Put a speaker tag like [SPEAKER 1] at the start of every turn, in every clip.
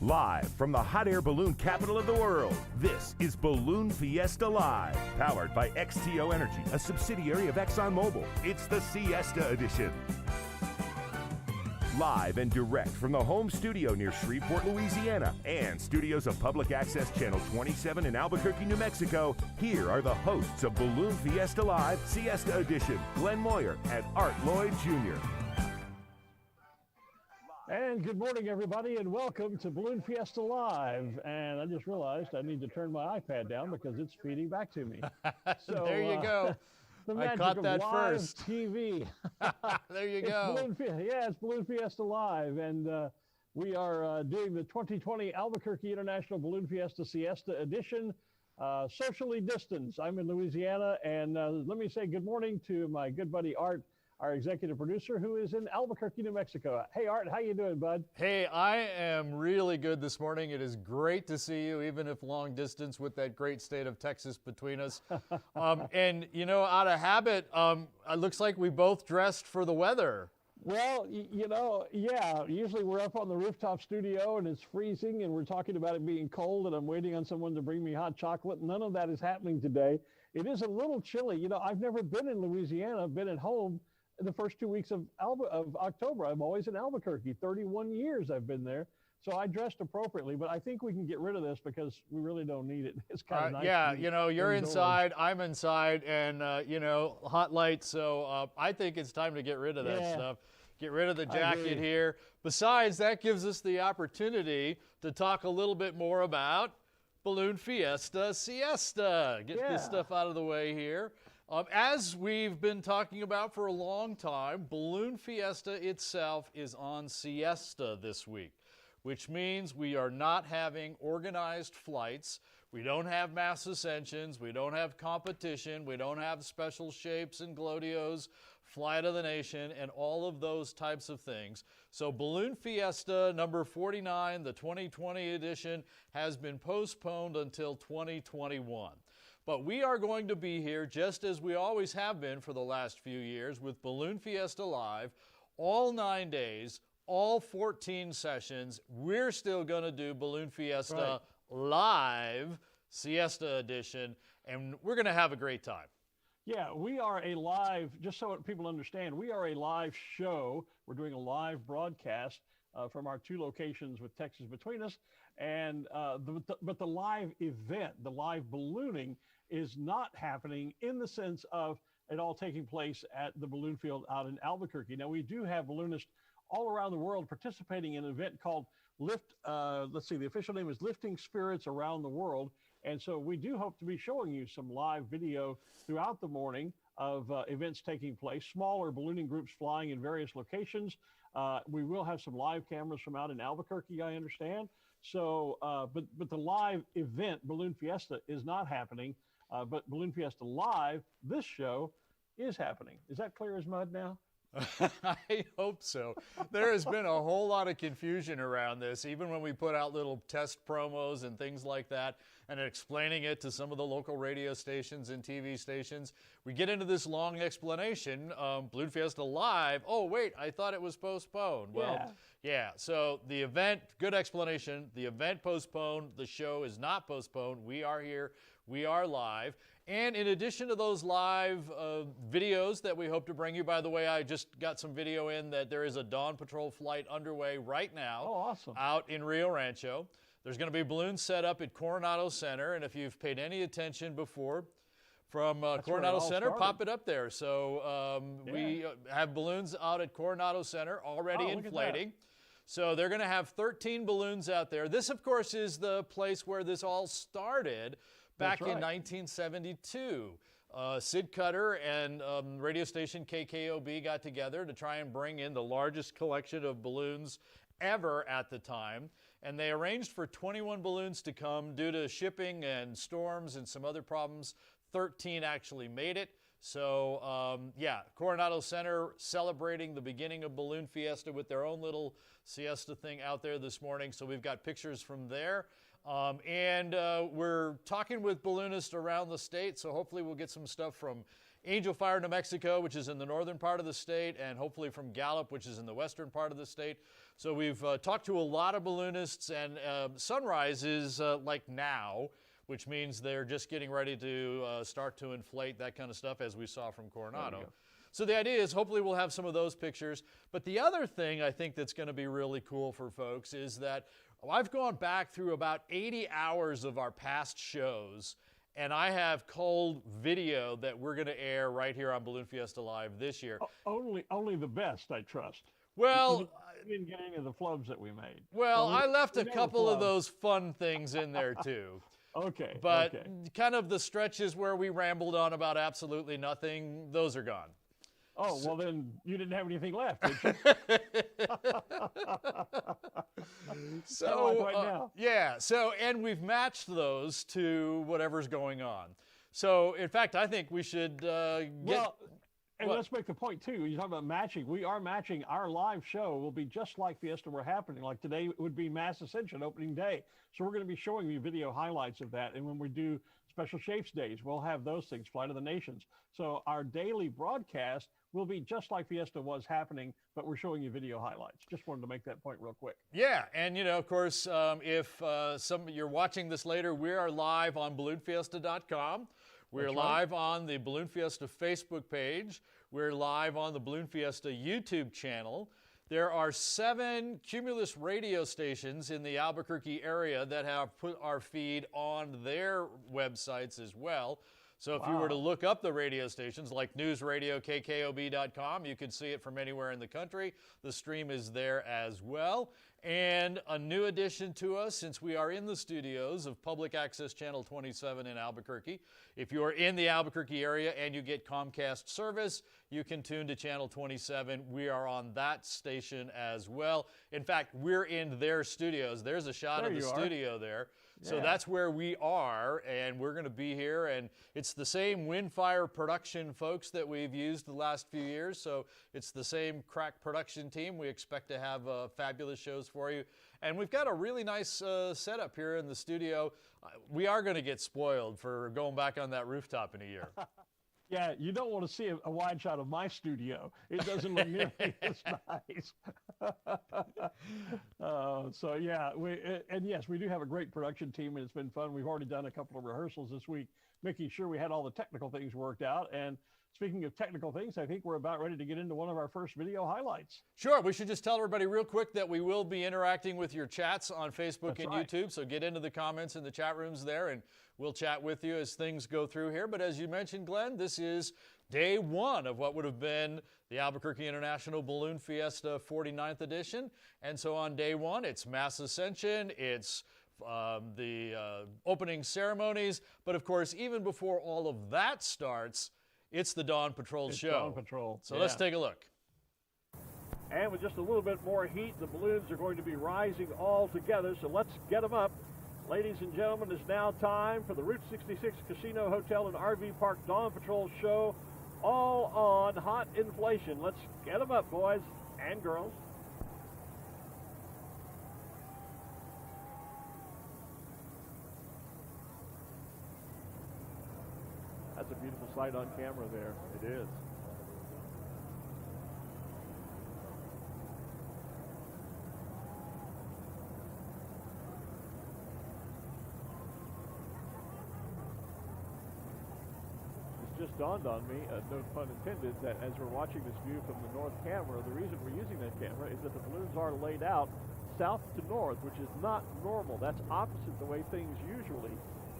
[SPEAKER 1] Live from the hot air balloon capital of the world, this is Balloon Fiesta Live, powered by XTO Energy, a subsidiary of ExxonMobil. It's the Siesta Edition. Live and direct from the home studio near Shreveport, Louisiana, and studios of Public Access Channel 27 in Albuquerque, New Mexico, here are the hosts of Balloon Fiesta Live, Siesta Edition, Glen Moyer and Lloyd Jr.
[SPEAKER 2] And good morning, everybody, and welcome to Balloon Fiesta Live. And I just realized I need to turn my iPad down because it's feeding back to me. So
[SPEAKER 3] there you go.
[SPEAKER 2] The magic
[SPEAKER 3] I caught
[SPEAKER 2] of
[SPEAKER 3] that
[SPEAKER 2] live
[SPEAKER 3] first.
[SPEAKER 2] TV.
[SPEAKER 3] There you go.
[SPEAKER 2] It's Balloon Fiesta Live, and we are doing the 2020 Albuquerque International Balloon Fiesta Siesta Edition, socially distanced. I'm in Louisiana, and let me say good morning to my good buddy Art, our executive producer, who is in Albuquerque, New Mexico. Hey, Art, how you doing, bud?
[SPEAKER 3] Hey, I am really good this morning. It is great to see you, even if long distance with that great state of Texas between us. And, you know, out of habit, it looks like we both dressed for the weather.
[SPEAKER 2] Well, you know, yeah, usually we're up on the rooftop studio and it's freezing and we're talking about it being cold and I'm waiting on someone to bring me hot chocolate. None of that is happening today. It is a little chilly. You know, I've never been in Louisiana. I've been at home the first 2 weeks of October. I'm always in Albuquerque. 31 years I've been there. So I dressed appropriately, but I think we can get rid of this because we really don't need it. It's kind of nice.
[SPEAKER 3] Yeah, you know, you're inside, I'm inside, and, you know, hot lights. So I think it's time to get rid of that stuff. Get rid of the jacket here. Besides, that gives us the opportunity to talk a little bit more about Balloon Fiesta Siesta. Get this stuff out of the way here. As we've been talking about for a long time, Balloon Fiesta itself is on siesta this week, which means we are not having organized flights. We don't have mass ascensions. We don't have competition. We don't have special shapes and glodios, flight of the nation, and all of those types of things. So Balloon Fiesta number 49, the 2020 edition, has been postponed until 2021. But we are going to be here just as we always have been for the last few years with Balloon Fiesta Live, all 9 days, all 14 sessions. We're still going to do Balloon Fiesta Live, Siesta Edition, and we're going to have a great time.
[SPEAKER 2] Yeah, we are a live, just so people understand, we are a live show. We're doing a live broadcast from our two locations with Texas between us. And but the live event, the live ballooning, is not happening in the sense of it all taking place at the balloon field out in Albuquerque. Now, we do have balloonists all around the world participating in an event called Lift. Let's see, the official name is Lifting Spirits Around the World. And so we do hope to be showing you some live video throughout the morning of events taking place, smaller ballooning groups flying in various locations. We will have some live cameras from out in Albuquerque, I understand. So, but the live event, Balloon Fiesta, is not happening. But Balloon Fiesta Live, this show, is happening. Is that clear as mud now?
[SPEAKER 3] I hope so. There has been a whole lot of confusion around this, even when we put out little test promos and things like that, and explaining it to some of the local radio stations and TV stations. We get into this long explanation, Balloon Fiesta Live. Oh, wait, I thought it was postponed. Well, yeah, so the event, good explanation, the event postponed, the show is not postponed. We are here, we are live. And in addition to those live videos that we hope to bring you, by the way, I just got some video in that there is a Dawn Patrol flight underway right now.
[SPEAKER 2] Oh, awesome.
[SPEAKER 3] Out in Rio Rancho. There's going to be balloons set up at Coronado Center, and if you've paid any attention before, from Coronado Center, pop it up there. So we have balloons out at Coronado Center already inflating. So they're going to have 13 balloons out there. This, of course, is the place where this all started back in 1972. Sid Cutter and radio station KKOB got together to try and bring in the largest collection of balloons ever at the time. And they arranged for 21 balloons to come. Due to shipping and storms and some other problems, 13 actually made it. So, yeah, Coronado Center celebrating the beginning of Balloon Fiesta with their own little siesta thing out there this morning. So we've got pictures from there. And we're talking with balloonists around the state, so hopefully we'll get some stuff from Angel Fire, New Mexico, which is in the northern part of the state, and hopefully from Gallup, which is in the western part of the state. So we've talked to a lot of balloonists, and sunrise is like now, which means they're just getting ready to start to inflate, that kind of stuff, as we saw from Coronado. So the idea is hopefully we'll have some of those pictures. But the other thing I think that's going to be really cool for folks is that I've gone back through about 80 hours of our past shows, and I have culled video that we're going to air right here on Balloon Fiesta Live this year.
[SPEAKER 2] Only the best, I trust.
[SPEAKER 3] Well,
[SPEAKER 2] we didn't get any of the flubs that we made.
[SPEAKER 3] Well, I left a couple of those fun things in there too.
[SPEAKER 2] Okay.
[SPEAKER 3] But kind of the stretches where we rambled on about absolutely nothing, those are gone.
[SPEAKER 2] Oh, well then you didn't have anything left, did you?
[SPEAKER 3] So,
[SPEAKER 2] right now.
[SPEAKER 3] Yeah, so, and we've matched those to whatever's going on. So, in fact, I think we should
[SPEAKER 2] let's make the point too. You talk about matching. We are matching. Our live show will be just like Fiesta were happening. Like today would be Mass Ascension opening day. So we're going to be showing you video highlights of that. And when we do Special Shapes Days, we'll have those things, Flight of the Nations. So our daily broadcast will be just like Fiesta was happening, but we're showing you video highlights. Just wanted to make that point real quick.
[SPEAKER 3] Yeah, and you know, of course, if you're watching this later, we are live on balloonfiesta.com. We're live on the Balloon Fiesta Facebook page. We're live on the Balloon Fiesta YouTube channel. There are 7 Cumulus radio stations in the Albuquerque area that have put our feed on their websites as well. So if you were to look up the radio stations like News Radio, KKOB.com, you can see it from anywhere in the country. The stream is there as well. And a new addition to us, since we are in the studios of Public Access Channel 27 in Albuquerque. If you are in the Albuquerque area and you get Comcast service, you can tune to Channel 27. We are on that station as well. In fact, we're in their studios. There's a shot of the studio there. So that's where we are, and we're going to be here. And it's the same Windfire production folks that we've used the last few years. So it's the same crack production team. We expect to have fabulous shows for you. And we've got a really nice setup here in the studio. We are going to get spoiled for going back on that rooftop in a year.
[SPEAKER 2] Yeah, you don't want to see a wide shot of my studio. It doesn't look nearly as nice. So yeah, yes, we do have a great production team, and it's been fun. We've already done a couple of rehearsals this week, making sure we had all the technical things worked out. And speaking of technical things, I think we're about ready to get into one of our first video highlights. Sure.
[SPEAKER 3] We should just tell everybody real quick that we will be interacting with your chats on Facebook and YouTube. So get into the comments in the chat rooms there, and we'll chat with you as things go through here. But as you mentioned, Glenn, this is day 1 of what would have been the Albuquerque International Balloon Fiesta 49th edition. And so on day 1, it's Mass Ascension, it's the opening ceremonies. But of course, even before all of that starts, it's the Dawn Patrol show.
[SPEAKER 2] Dawn Patrol.
[SPEAKER 3] So let's take a look.
[SPEAKER 2] And with just a little bit more heat, the balloons are going to be rising all together. So let's get them up. Ladies and gentlemen, it's now time for the Route 66 Casino Hotel and RV Park Dawn Patrol show, all on hot inflation. Let's get them up, boys and girls. That's a beautiful sight on camera there. It is. Just dawned on me, no pun intended, that as we're watching this view from the north camera, the reason we're using that camera is that the balloons are laid out south to north, which is not normal. That's opposite the way things usually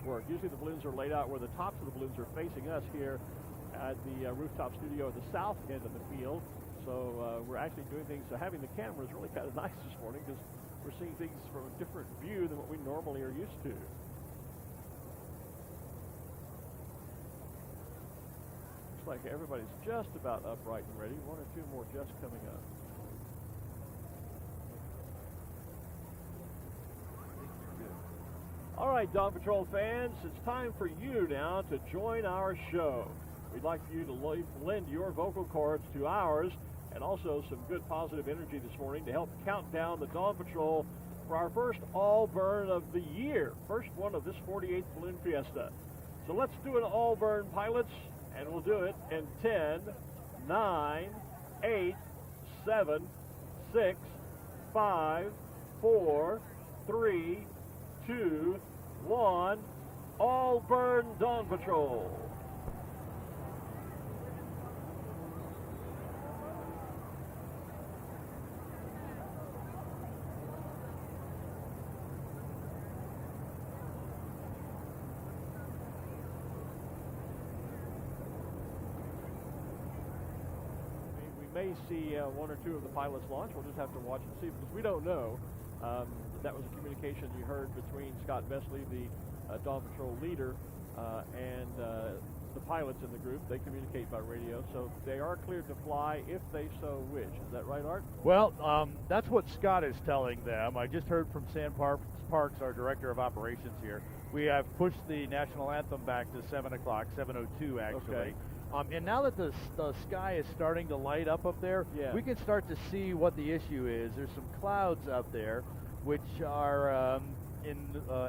[SPEAKER 2] work. Usually the balloons are laid out where the tops of the balloons are facing us here at the rooftop studio at the south end of the field. So we're actually doing things, so having the camera is really kind of nice this morning because we're seeing things from a different view than what we normally are used to. Like everybody's just about upright and ready. 1 or 2 more just coming up. All right, Dawn Patrol fans, it's time for you now to join our show. We'd like for you to lend your vocal cords to ours and also some good positive energy this morning to help count down the Dawn Patrol for our first all burn of the year. First one of this 48th Balloon Fiesta. So let's do an all burn, pilots. And we'll do it in 10, 9, 8, 7, 6, 5, 4, 3, 2, 1. All burn Dawn Patrol. May see one or two of the pilots launch. We'll just have to watch and see because we don't know. That was a communication you heard between Scott Vesely, the Dawn Patrol leader, and the pilots in the group. They communicate by radio, so they are cleared to fly if they so wish. Is that right, Art?
[SPEAKER 4] Well, that's what Scott is telling them. I just heard from Sam Parks, our director of operations here. We have pushed the national anthem back to 7 o'clock, 7:02 actually.
[SPEAKER 2] Okay.
[SPEAKER 4] And now that the sky is starting to light up there, we can start to see what the issue is. There's some clouds out there, which are, in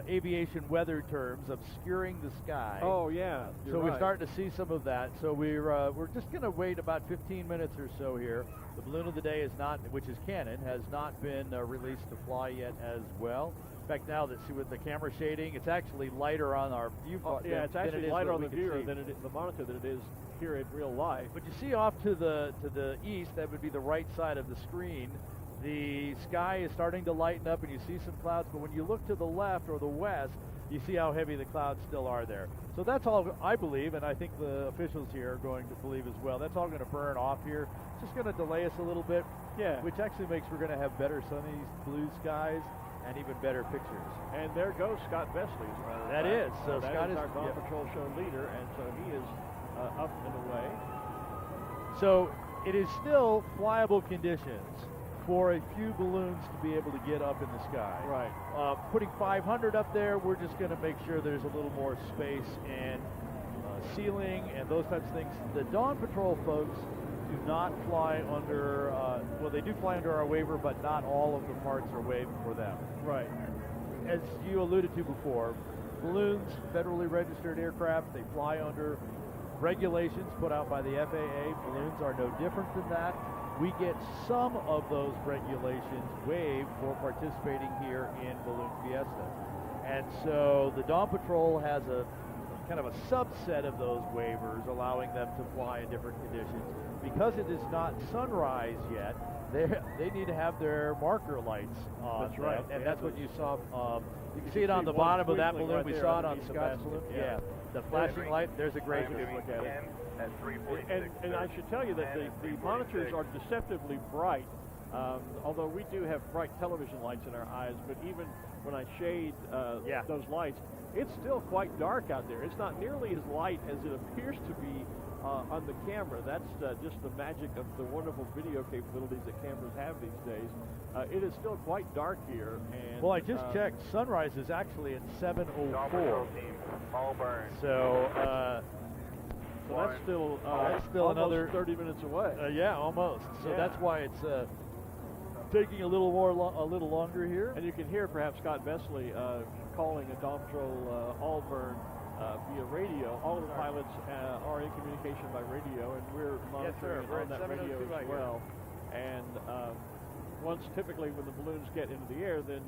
[SPEAKER 4] aviation weather terms, obscuring the sky.
[SPEAKER 2] Oh, yeah.
[SPEAKER 4] So we're starting to see some of that. So we're just going to wait about 15 minutes or so here. The balloon of the day is not, which is Cannon, has not been released to fly yet as well. In fact, now that see with the camera shading, it's actually lighter on our viewport.
[SPEAKER 2] Yeah, it's actually lighter on the viewer than the monitor than it is here in real life.
[SPEAKER 4] But you see off to the east, that would be the right side of the screen. The sky is starting to lighten up, and you see some clouds. But when you look to the left or the west, you see how heavy the clouds still are there. So that's all I believe, and I think the officials here are going to believe as well. That's all going to burn off here. It's just going to delay us a little bit.
[SPEAKER 2] Yeah.
[SPEAKER 4] Which actually makes we're going to have better sunny blue skies and even better pictures.
[SPEAKER 2] And there goes Scott Vesely.
[SPEAKER 4] That is. So
[SPEAKER 2] that
[SPEAKER 4] Scott
[SPEAKER 2] is our Dawn Patrol show leader, and so he is up and away.
[SPEAKER 4] So it is still flyable conditions for a few balloons to be able to get up in the sky.
[SPEAKER 2] Right.
[SPEAKER 4] Putting 500 up there, we're just going to make sure there's a little more space and ceiling and those types of things. The Dawn Patrol folks do not fly under, well, they do fly under our waiver, but not all of the parts are waived for them.
[SPEAKER 2] Right.
[SPEAKER 4] As you alluded to before, balloons, federally registered aircraft, they fly under regulations put out by the FAA. Balloons are no different than that. We get some of those regulations waived for participating here in Balloon Fiesta. And so the Dawn Patrol has a kind of a subset of those waivers, allowing them to fly in different conditions. Because it is not sunrise yet, they need to have their marker lights on.
[SPEAKER 2] That's right.
[SPEAKER 4] And that's what you saw. You can see it on the bottom of that balloon.
[SPEAKER 2] Right,
[SPEAKER 4] we saw it on Scott's balloon. Yeah. The flashing light, there's a great look at it.
[SPEAKER 2] And I should tell you that the monitors are deceptively bright, although we do have bright television lights in our eyes, but even when I shade those lights, it's still quite dark out there. It's not nearly as light as it appears to be on the camera. That's just the magic of the wonderful video capabilities that cameras have these days. It is still quite dark here. And,
[SPEAKER 4] well, I just checked. Sunrise is actually at 7:04.
[SPEAKER 5] All burn.
[SPEAKER 4] So
[SPEAKER 2] that's still almost
[SPEAKER 4] another
[SPEAKER 2] 30 minutes away.
[SPEAKER 4] Yeah, almost. So that's why it's taking a little longer here.
[SPEAKER 2] And you can hear perhaps Scott Vesely calling a Dawn Patrol all burn via radio. All of the pilots are in communication by radio, and we're monitoring on that radio as well. And once, typically, when the balloons get into the air, then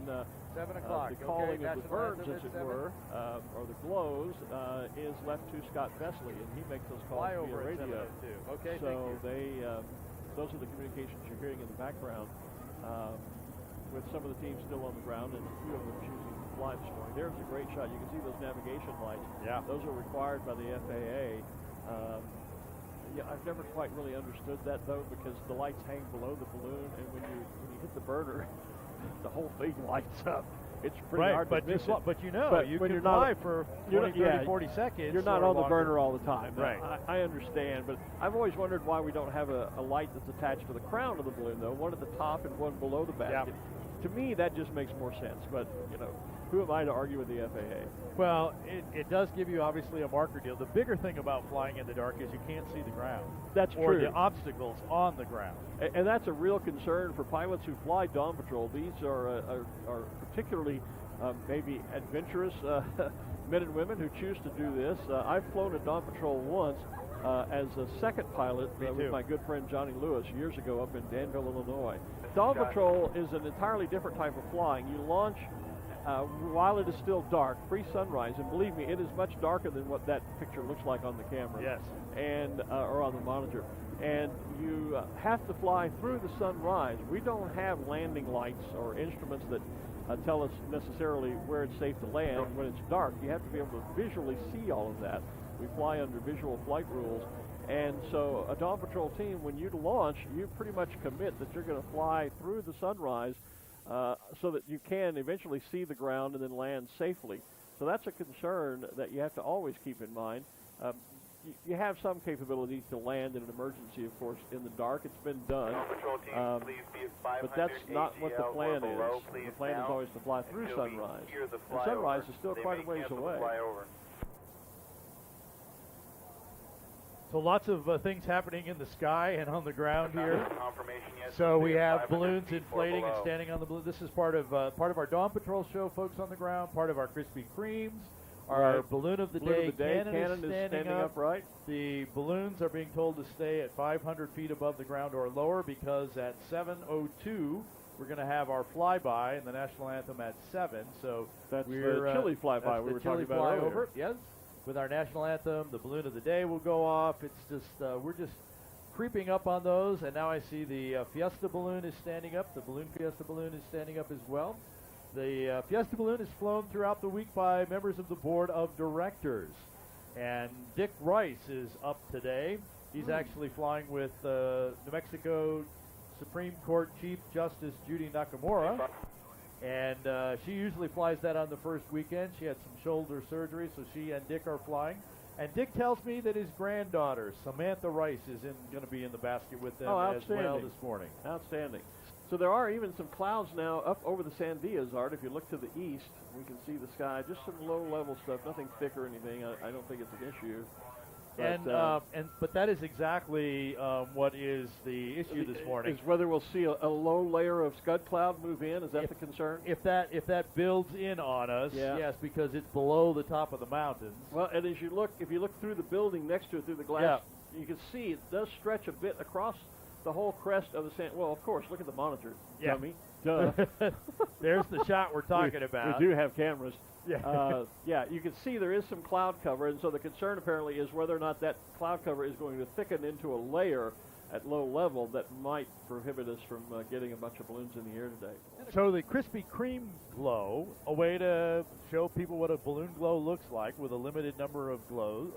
[SPEAKER 4] 7 o'clock.
[SPEAKER 2] the calling of the birds, as it were, or the glows, is left to Scott Vesely, and he makes those calls via radio.
[SPEAKER 4] Okay,
[SPEAKER 2] so those are the communications you're hearing in the background, with some of the teams still on the ground and a few of them choosing to fly this morning. There's a great shot. You can see those navigation lights.
[SPEAKER 4] Yeah.
[SPEAKER 2] Those are required by the FAA. I've never quite really understood that, though, because the lights hang below the balloon, and when you hit the burner, the whole thing lights up. It's pretty hard to miss it.
[SPEAKER 4] But you know,
[SPEAKER 2] but
[SPEAKER 4] you
[SPEAKER 2] when
[SPEAKER 4] can
[SPEAKER 2] you're
[SPEAKER 4] fly
[SPEAKER 2] not,
[SPEAKER 4] for 20, 30, 40 seconds.
[SPEAKER 2] You're not on the burner all the time.
[SPEAKER 4] Right.
[SPEAKER 2] I understand, but I've always wondered why we don't have a light that's attached to the crown of the balloon, though, one at the top and one below the basket. To me, that just makes more sense, but, who am I to argue with the FAA?
[SPEAKER 4] Well, it does give you, obviously, a marker deal. The bigger thing about flying in the dark is you can't see the ground.
[SPEAKER 2] That's true.
[SPEAKER 4] Or the obstacles on the ground.
[SPEAKER 2] And that's a real concern for pilots who fly Dawn Patrol. These are particularly maybe adventurous men and women who choose to do this. I've flown a Dawn Patrol once, as a second pilot with my good friend Johnny Lewis years ago up in Danville, Illinois. Dawn Patrol is an entirely different type of flying. You launch while it is still dark, pre-sunrise, and believe me, it is much darker than what that picture looks like on the camera.
[SPEAKER 4] Yes.
[SPEAKER 2] And or on the monitor. And you have to fly through the sunrise. We don't have landing lights or instruments that tell us necessarily where it's safe to land when it's dark. You have to be able to visually see all of that. We fly under visual flight rules. And so a Dawn Patrol team, when you launch, you pretty much commit that you're going to fly through the sunrise so that you can eventually see the ground and then land safely. So that's a concern that you have to always keep in mind. You have some capability to land in an emergency, of course, in the dark. It's been done. But that's not what the plan is. The plan is always to fly through sunrise. And sunrise is still quite a ways away.
[SPEAKER 4] So lots of things happening in the sky and on the ground here. So we have balloons inflating and standing on the balloon. This is part of our Dawn Patrol show, folks on the ground, part of our Krispy Kremes. Our Balloon of the Day cannon is standing up.
[SPEAKER 2] Right.
[SPEAKER 4] The balloons are being told to stay at 500 feet above the ground or lower because at 7:02 we're going to have our flyby and the national anthem at 7. So
[SPEAKER 2] that's the Chile flyby we were talking about earlier.
[SPEAKER 4] Yes. With our national anthem, the Balloon of the Day will go off. It's just we're just creeping up on those, and now I see the Fiesta balloon is standing up. The Balloon Fiesta balloon is standing up as well. The Fiesta balloon is flown throughout the week by members of the board of directors, and Dick Rice is up today. He's actually flying with New Mexico Supreme Court Chief Justice Judy Nakamura. And she usually flies that on the first weekend. She had some shoulder surgery, so she and Dick are flying. And Dick tells me that his granddaughter, Samantha Rice, is going to be in the basket with them as well this morning.
[SPEAKER 2] Outstanding. So there are even some clouds now up over the Sandias, Art. If you look to the east, we can see the sky. Just some low-level stuff, nothing thick or anything. I don't think it's an issue.
[SPEAKER 4] But that is exactly what is the issue this morning.
[SPEAKER 2] Is whether we'll see a low layer of scud cloud move in. Is that the concern?
[SPEAKER 4] If that builds in on us, yes, because it's below the top of the mountains.
[SPEAKER 2] Well, and if you look through the building next to it through the glass, you can see it does stretch a bit across the whole crest of the sand. Well, of course, look at the monitor, dummy. Duh.
[SPEAKER 4] There's the shot we're talking about.
[SPEAKER 2] We do have cameras.
[SPEAKER 4] Yeah.
[SPEAKER 2] You can see there is some cloud cover, and so the concern apparently is whether or not that cloud cover is going to thicken into a layer at low level that might prohibit us from getting a bunch of balloons in the air today.
[SPEAKER 4] So the Krispy Kreme glow, a way to show people what a balloon glow looks like with a limited number of balloons,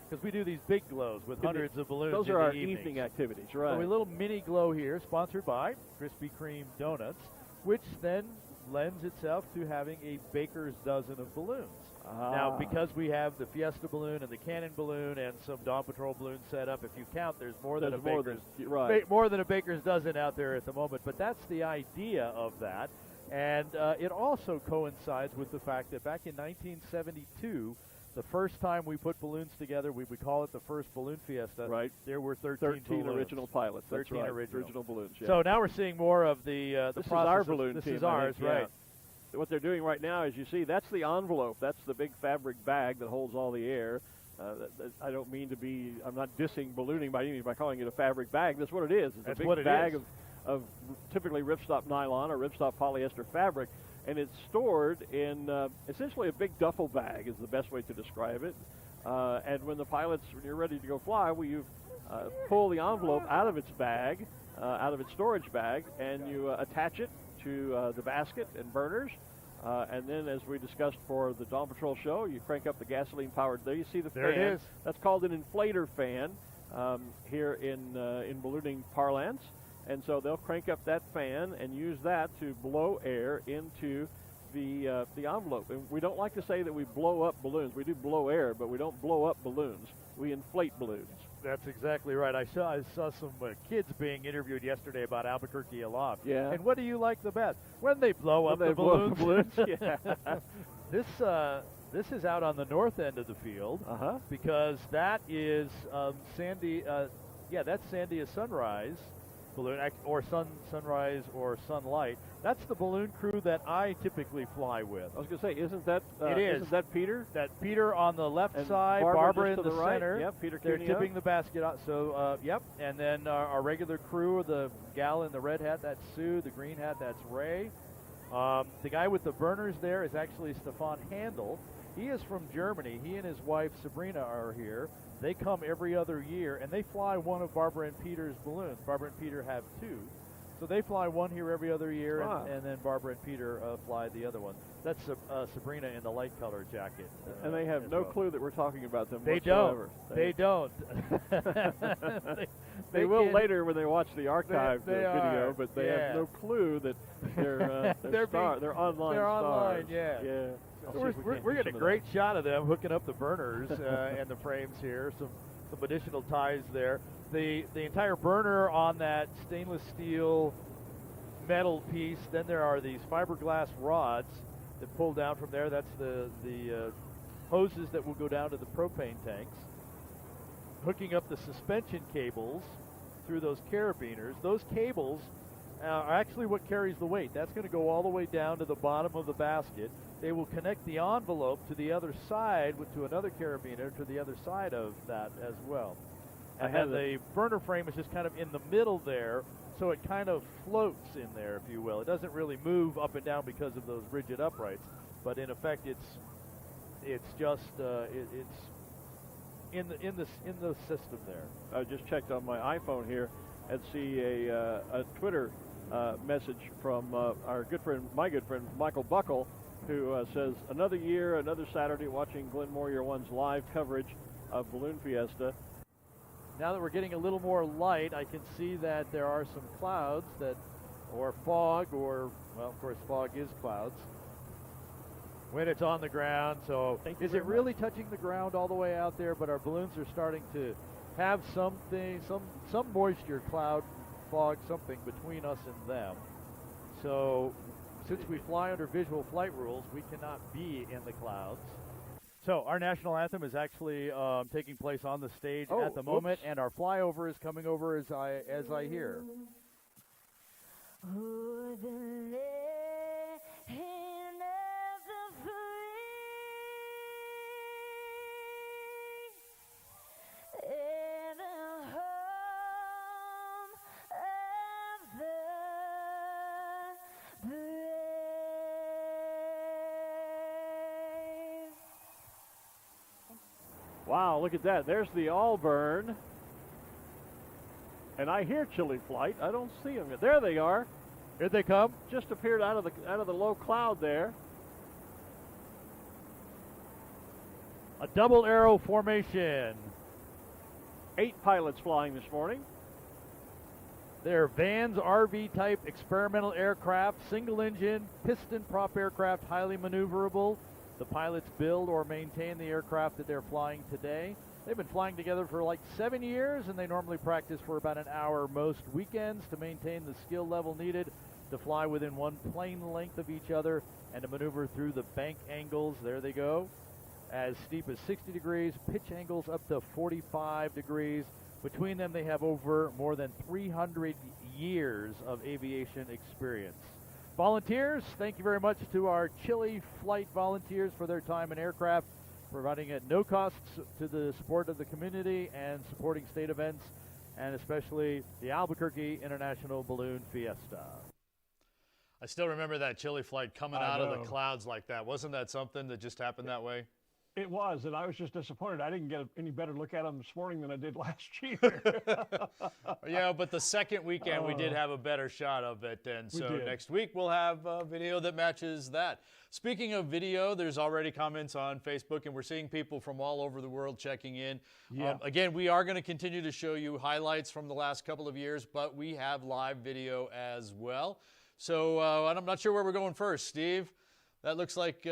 [SPEAKER 4] because we do these big glows with hundreds of balloons.
[SPEAKER 2] Those are our evening activities, right?
[SPEAKER 4] So a little mini glow here, sponsored by Krispy Kreme donuts, which then lends itself to having a baker's dozen of balloons. Now, because we have the Fiesta balloon and the Cannon balloon and some Dawn Patrol balloons set up, if you count, there's more than a baker's dozen out there at the moment. But that's the idea of that. And it also coincides with the fact that back in 1972, the first time we put balloons together, we would call it the first Balloon Fiesta.
[SPEAKER 2] Right.
[SPEAKER 4] There were 13
[SPEAKER 2] original pilots.
[SPEAKER 4] 13
[SPEAKER 2] right.
[SPEAKER 4] original
[SPEAKER 2] balloons. Yeah.
[SPEAKER 4] So now we're seeing more of the
[SPEAKER 2] this is our balloon
[SPEAKER 4] This
[SPEAKER 2] team,
[SPEAKER 4] is ours, right?
[SPEAKER 2] Yeah. What they're doing right now, as you see, that's the envelope. That's the big fabric bag that holds all the air. I don't mean to be. I'm not dissing ballooning by any means by calling it a fabric bag. That's what it is. It's a big bag of typically ripstop nylon or ripstop polyester fabric. And it's stored in essentially a big duffel bag is the best way to describe it. And when you're ready to go fly, you pull the envelope out of its bag, out of its storage bag, and you attach it to the basket and burners. And then, as we discussed for the Dawn Patrol show, you crank up the gasoline-powered. There you see the fan.
[SPEAKER 4] There it is.
[SPEAKER 2] That's called an inflator fan here in ballooning parlance. And so they'll crank up that fan and use that to blow air into the envelope. And we don't like to say that we blow up balloons. We do blow air, but we don't blow up balloons. We inflate balloons.
[SPEAKER 4] That's exactly right. I saw some kids being interviewed yesterday about Albuquerque Aloft.
[SPEAKER 2] Yeah.
[SPEAKER 4] And what do you like the best? When they blow up the balloons.
[SPEAKER 2] Yeah.
[SPEAKER 4] This is out on the north end of the field because that is Sandia Sunrise. balloon, or sunrise or sunlight. That's the balloon crew that I typically fly with.
[SPEAKER 2] I was going to say, isn't that
[SPEAKER 4] Isn't
[SPEAKER 2] that Peter?
[SPEAKER 4] That Peter on the left
[SPEAKER 2] And
[SPEAKER 4] side,
[SPEAKER 2] Barbara
[SPEAKER 4] in
[SPEAKER 2] just to
[SPEAKER 4] the
[SPEAKER 2] the right.
[SPEAKER 4] center.
[SPEAKER 2] Yep, Peter
[SPEAKER 4] They're
[SPEAKER 2] Cuneo.
[SPEAKER 4] tipping the basket out. So, yep. And then our regular crew, the gal in the red hat, that's Sue. The green hat, that's Ray. The guy with the burners there is actually Stefan Handel. He is from Germany. He and his wife Sabrina are here. They come every other year, and they fly one of Barbara and Peter's balloons. Barbara and Peter have two. So they fly one here every other year, and then Barbara and Peter fly the other one. That's Sabrina in the light color jacket.
[SPEAKER 2] And they have no clue that we're talking about them
[SPEAKER 4] They
[SPEAKER 2] whatsoever.
[SPEAKER 4] They don't.
[SPEAKER 2] They will later when they watch the archived
[SPEAKER 4] they
[SPEAKER 2] video,
[SPEAKER 4] are,
[SPEAKER 2] but they
[SPEAKER 4] yeah.
[SPEAKER 2] have no clue that they're they're online
[SPEAKER 4] They're
[SPEAKER 2] stars.
[SPEAKER 4] online, yeah.
[SPEAKER 2] Yeah.
[SPEAKER 4] So we're getting a great shot of them hooking up the burners and the frames here. Some additional ties there. The entire burner on that stainless steel metal piece. Then there are these fiberglass rods that pull down from there. That's the hoses that will go down to the propane tanks. Hooking up the suspension cables through those carabiners. Those cables are actually what carries the weight. That's going to go all the way down to the bottom of the basket. They will connect the envelope to the other side, to another carabiner to the other side of that as well. And then the burner frame is just kind of in the middle there, so it kind of floats in there, if you will. It doesn't really move up and down because of those rigid uprights, but in effect, it's just it's in the system there.
[SPEAKER 2] I just checked on my iPhone here and see a Twitter message from my good friend Michael Buckle, who says, another year, another Saturday watching Glen Moyer One's live coverage of Balloon Fiesta.
[SPEAKER 4] Now that we're getting a little more light, I can see that there are some clouds or fog, well, of course, fog is clouds when it's on the ground. So is it really touching the ground all the way out there? But our balloons are starting to have some moisture, cloud, fog, something between us and them. So since we fly under visual flight rules, we cannot be in the clouds. So our national anthem is actually taking place on the stage at the moment, and our flyover is coming over as I hear.
[SPEAKER 5] Oh, the land of the free and the home of the brave.
[SPEAKER 2] Wow, look at that. There's the Allburn. And I hear Chili Flight. I don't see them yet. There they are.
[SPEAKER 4] Here they come.
[SPEAKER 2] Just appeared out of the low cloud there.
[SPEAKER 4] A double arrow formation.
[SPEAKER 2] 8 pilots flying this morning.
[SPEAKER 4] They're Vans RV type experimental aircraft, single engine, piston prop aircraft, highly maneuverable. The pilots build or maintain the aircraft that they're flying today. They've been flying together for like 7 years, and they normally practice for about an hour most weekends to maintain the skill level needed to fly within one plane length of each other and to maneuver through the bank angles. There they go. As steep as 60 degrees, pitch angles up to 45 degrees. Between them, they have over more than 300 years of aviation experience. Volunteers, thank you very much to our Chili Flight volunteers for their time in aircraft, providing at no costs to the support of the community and supporting state events, and especially the Albuquerque International Balloon Fiesta.
[SPEAKER 3] I still remember that Chili Flight coming out of the clouds like that. Wasn't that something that just happened that way?
[SPEAKER 2] It was, and I was just disappointed. I didn't get any better look at them this morning than I did last year.
[SPEAKER 3] Yeah, but the second weekend we did have a better shot of it, and so next week we'll have a video that matches that. Speaking of video, there's already comments on Facebook, and we're seeing people from all over the world checking in.
[SPEAKER 2] Yeah.
[SPEAKER 3] Again, we are going to continue to show you highlights from the last couple of years, but we have live video as well. So I'm not sure where we're going first, Steve. That looks like...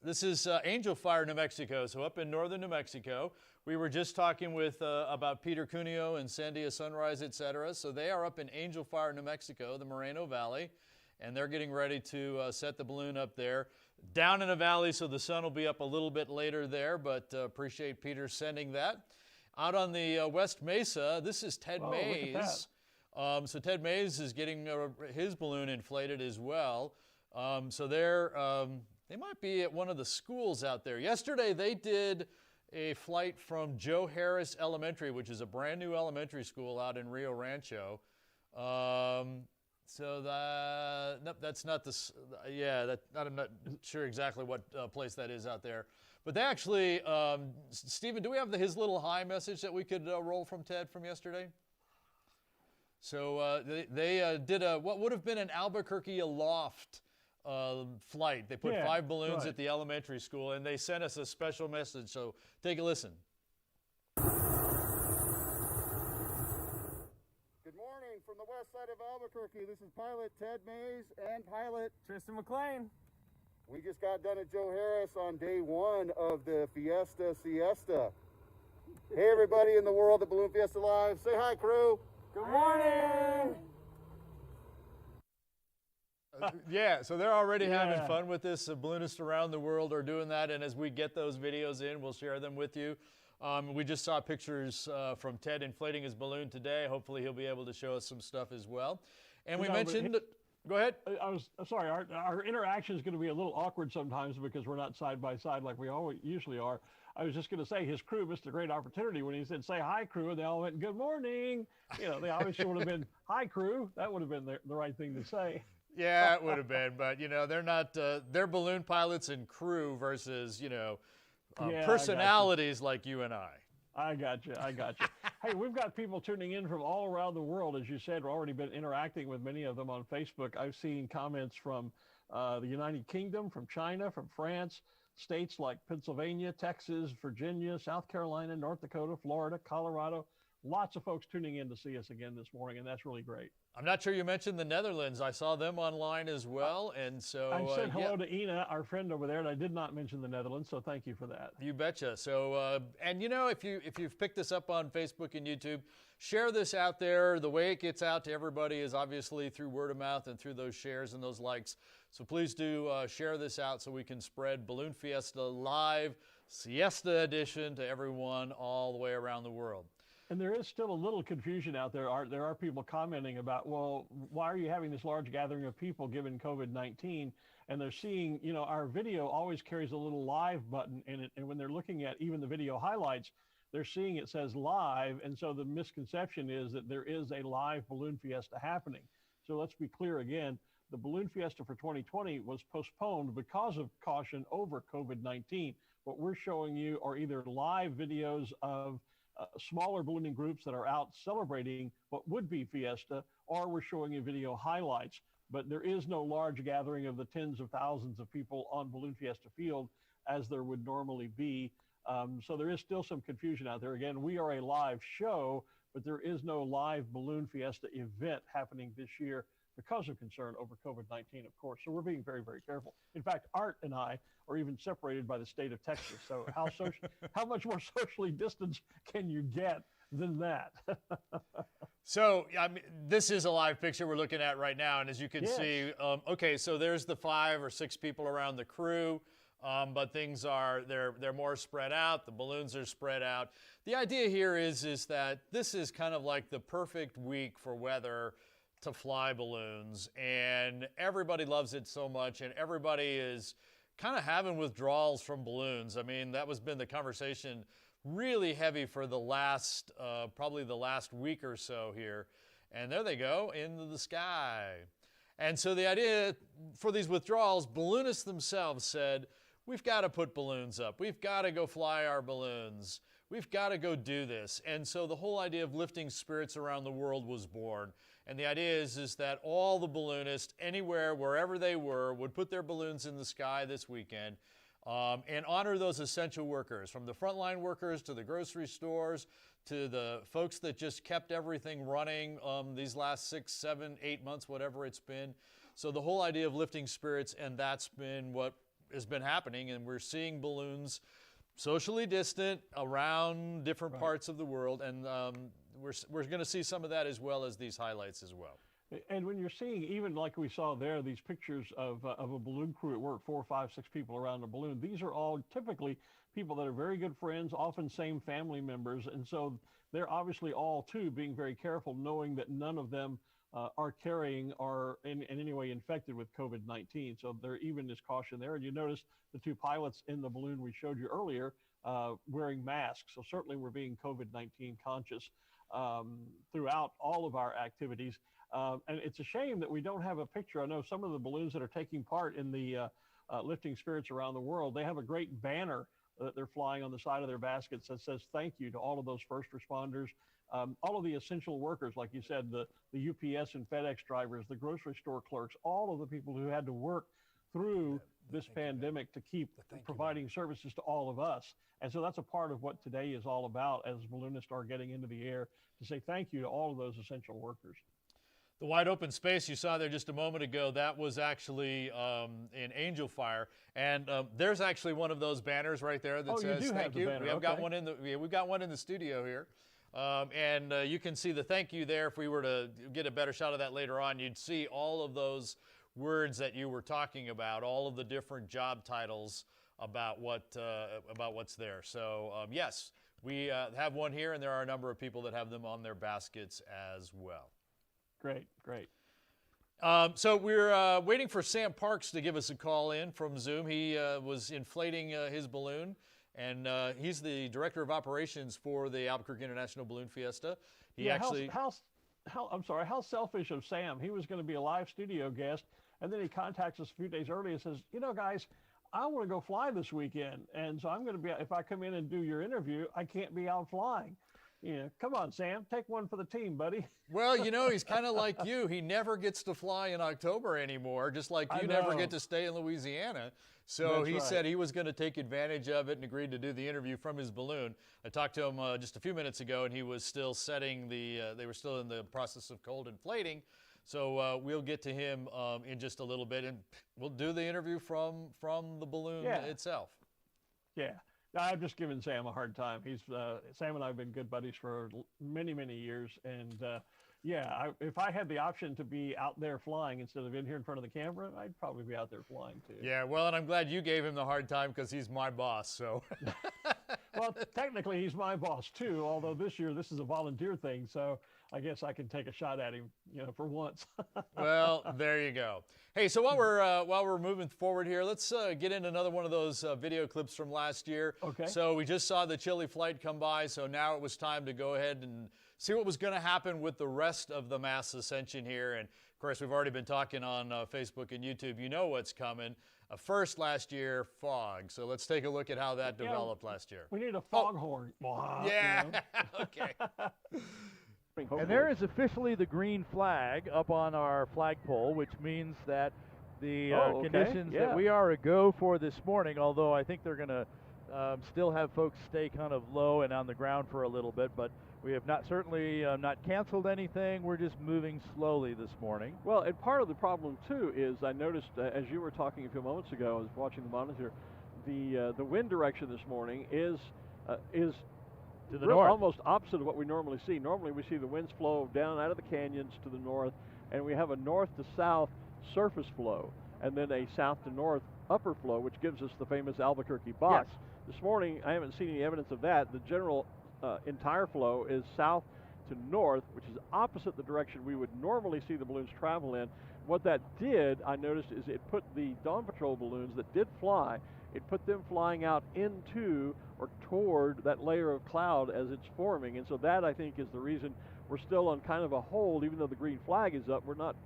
[SPEAKER 3] This is Angel Fire, New Mexico, so up in northern New Mexico. We were just talking with about Peter Cuneo and Sandia Sunrise, etc. So they are up in Angel Fire, New Mexico, the Moreno Valley, and they're getting ready to set the balloon up there. Down in the valley, so the sun will be up a little bit later there, but appreciate Peter sending that. Out on the West Mesa, this is Ted Mays. So Ted Mays is getting his balloon inflated as well. So they might be at one of the schools out there. Yesterday they did a flight from Joe Harris Elementary, which is a brand new elementary school out in Rio Rancho. So nope, that's not the, I'm not sure exactly what place that is out there. But they actually, Stephen, do we have his little hi message that we could roll from Ted from yesterday? So they did what would have been an Albuquerque aloft flight. They put 5 balloons at the elementary school, and they sent us a special message. So take a listen.
[SPEAKER 6] Good morning from the west side of Albuquerque. This is pilot Ted Mays and pilot
[SPEAKER 7] Tristan McLean.
[SPEAKER 6] We just got done at Joe Harris on day 1 of the Siesta. Hey everybody in the world at Balloon Fiesta Live. Say hi, crew.
[SPEAKER 7] Good morning.
[SPEAKER 3] Yeah, so they're already having fun with this. Balloonists around the world are doing that, and as we get those videos in, we'll share them with you. We just saw pictures from Ted inflating his balloon today. Hopefully he'll be able to show us some stuff as well. And we mentioned, go ahead.
[SPEAKER 2] I was sorry, our interaction is going to be a little awkward sometimes because we're not side by side like we usually are. I was just going to say his crew missed a great opportunity when he said, say hi, crew, and they all went, good morning. You know, they obviously would have been, hi, crew. That would have been the right thing to say.
[SPEAKER 3] Yeah, it would have been, but, you know, they're not, they're balloon pilots and crew versus, you know, personalities like you and I.
[SPEAKER 2] I got you. Hey, we've got people tuning in from all around the world. As you said, we've already been interacting with many of them on Facebook. I've seen comments from the United Kingdom, from China, from France, states like Pennsylvania, Texas, Virginia, South Carolina, North Dakota, Florida, Colorado. Lots of folks tuning in to see us again this morning, and that's really great.
[SPEAKER 3] I'm not sure you mentioned the Netherlands. I saw them online as well, and so
[SPEAKER 2] I said hello to Ina, our friend over there, and I did not mention the Netherlands, so thank you for that.
[SPEAKER 3] You betcha. So, and you know, if you've picked this up on Facebook and YouTube, share this out there. The way it gets out to everybody is obviously through word of mouth and through those shares and those likes. So please do share this out so we can spread Balloon Fiesta Live Siesta Edition to everyone all the way around the world.
[SPEAKER 2] And there is still a little confusion out there. There are people commenting about, well, why are you having this large gathering of people given COVID-19? And they're seeing, you know, our video always carries a little live button in it. And when they're looking at even the video highlights, they're seeing it says live. And so the misconception is that there is a live Balloon Fiesta happening. So let's be clear again, the Balloon Fiesta for 2020 was postponed because of caution over COVID-19. What we're showing you are either live videos of smaller ballooning groups that are out celebrating what would be Fiesta, or we're showing you video highlights. But there is no large gathering of the tens of thousands of people on Balloon Fiesta Field as there would normally be. So there is still some confusion out there. Again, we are a live show, but there is no live Balloon Fiesta event happening this year because of concern over COVID-19, of course. So we're being very, very careful. In fact, Art and I are even separated by the state of Texas. So how much more socially distanced can you get than that?
[SPEAKER 3] So I mean, this is a live picture we're looking at right now. And as you can see, okay, so there's the 5 or 6 people around the crew. But things are, they're more spread out. The balloons are spread out. The idea here is that this is kind of like the perfect week for weather to fly balloons, and everybody loves it so much, and everybody is kind of having withdrawals from balloons. I mean, that was been the conversation really heavy for the last, probably the last week or so here. And there they go into the sky. And so the idea for these withdrawals, balloonists themselves said, we've got to put balloons up. We've got to go fly our balloons. We've got to go do this. And so the whole idea of lifting spirits around the world was born. And the idea is that all the balloonists, anywhere, wherever they were, would put their balloons in the sky this weekend and honor those essential workers, from the frontline workers to the grocery stores to the folks that just kept everything running these last 6, 7, 8 months, whatever it's been. So the whole idea of lifting spirits, and that's been what has been happening. And we're seeing balloons socially distant around different parts of the world. And we're going to see some of that as well as these highlights as well.
[SPEAKER 2] And when you're seeing, even like we saw there, these pictures of a balloon crew at work, 4, 5, 6 people around a balloon, these are all typically people that are very good friends, often same family members. And so they're obviously all too being very careful, knowing that none of them are carrying or in any way infected with COVID-19. So there even is caution there. And you notice the two pilots in the balloon we showed you earlier wearing masks. So certainly we're being COVID-19 conscious throughout all of our activities. And it's a shame that we don't have a picture. I know some of the balloons that are taking part in the lifting spirits around the world, they have a great banner that they're flying on the side of their baskets that says thank you to all of those first responders, all of the essential workers, like you said, the UPS and FedEx drivers, the grocery store clerks, all of the people who had to work through this pandemic to keep providing services to all of us. And so that's a part of what today is all about as balloonists are getting into the air, to say thank you to all of those essential workers.
[SPEAKER 3] The wide open space you saw there just a moment ago, that was actually in Angel Fire, and there's actually one of those banners right there that says thank you. We have got one in the we've got one in the studio here, and you can see the thank you there. If we were to get a better shot of that later on, you'd see all of those words that you were talking about, all of the different job titles about what's there. So yes, we have one here, and there are a number of people that have them on their baskets as well.
[SPEAKER 2] Great, great.
[SPEAKER 3] So we're waiting for Sam Parks to give us a call in from Zoom. He was inflating his balloon, and he's the director of operations for the Albuquerque International Balloon Fiesta. He actually
[SPEAKER 2] how selfish of Sam. He was going to be a live studio guest, and then he contacts us a few days earlier and says, you know, guys, I want to go fly this weekend, and so I'm going to be, if I come in and do your interview, I can't be out flying. Yeah, come on, Sam, take one for the team, buddy.
[SPEAKER 3] Well, you know, he's kind of like you. He never gets to fly in October anymore, just like you never get to stay in Louisiana. So he said he was going to take advantage of it and agreed to do the interview from his balloon. I talked to him just a few minutes ago, and he was still setting the, they were still in the process of cold inflating. So we'll get to him in just a little bit, and we'll do the interview from the balloon itself.
[SPEAKER 2] Yeah. I've just given Sam a hard time. He's Sam and I have been good buddies for many, many years, and if I had the option to be out there flying instead of in here in front of the camera, I'd probably be out there flying too.
[SPEAKER 3] Yeah, well, and I'm glad you gave him the hard time because he's my boss. So.
[SPEAKER 2] Well, technically he's my boss too. Although this year this is a volunteer thing, so I guess I can take a shot at him, you know, for once.
[SPEAKER 3] Well, there you go. Hey, so while we're moving forward here, let's get into another one of those video clips from last year.
[SPEAKER 2] Okay.
[SPEAKER 3] So we just saw the Chile flight come by, so now it was time to go ahead and see what was going to happen with the rest of the mass ascension here. And of course, we've already been talking on Facebook and YouTube. You know what's coming. First last year, fog. So let's take a look at how that developed last year.
[SPEAKER 2] We need a foghorn.
[SPEAKER 3] Yeah.
[SPEAKER 2] You know?
[SPEAKER 3] Okay.
[SPEAKER 4] And there is officially the green flag up on our flagpole, which means that the conditions that we are a go for this morning, although I think they're going to still have folks stay kind of low and on the ground for a little bit, but we have certainly not canceled anything. We're just moving slowly this morning.
[SPEAKER 2] Well, and part of the problem too is I noticed as you were talking a few moments ago, I was watching the monitor, the wind direction this morning is
[SPEAKER 4] to the north,
[SPEAKER 2] almost opposite of what we normally see. Normally we see the winds flow down out of the canyons to the north, and we have a north to south surface flow, and then a south to north upper flow, which gives us the famous Albuquerque box.
[SPEAKER 4] Yes.
[SPEAKER 2] This morning I haven't seen any evidence of that. The general entire flow is south to north, which is opposite the direction we would normally see the balloons travel in. What that did, I noticed, is it put the Dawn Patrol balloons that did fly, it put them flying out into or toward that layer of cloud as it's forming. And so that, I think, is the reason we're still on kind of a hold. Even though the green flag is up, we're not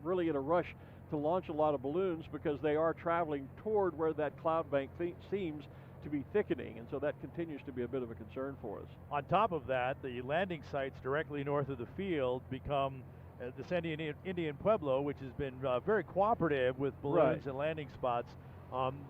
[SPEAKER 2] really in a rush to launch a lot of balloons because they are traveling toward where that cloud bank seems to be thickening, and so that continues to be a bit of a concern for us.
[SPEAKER 4] On top of that, the landing sites directly north of the field become the San Indian Pueblo, which has been very cooperative with balloons and landing spots.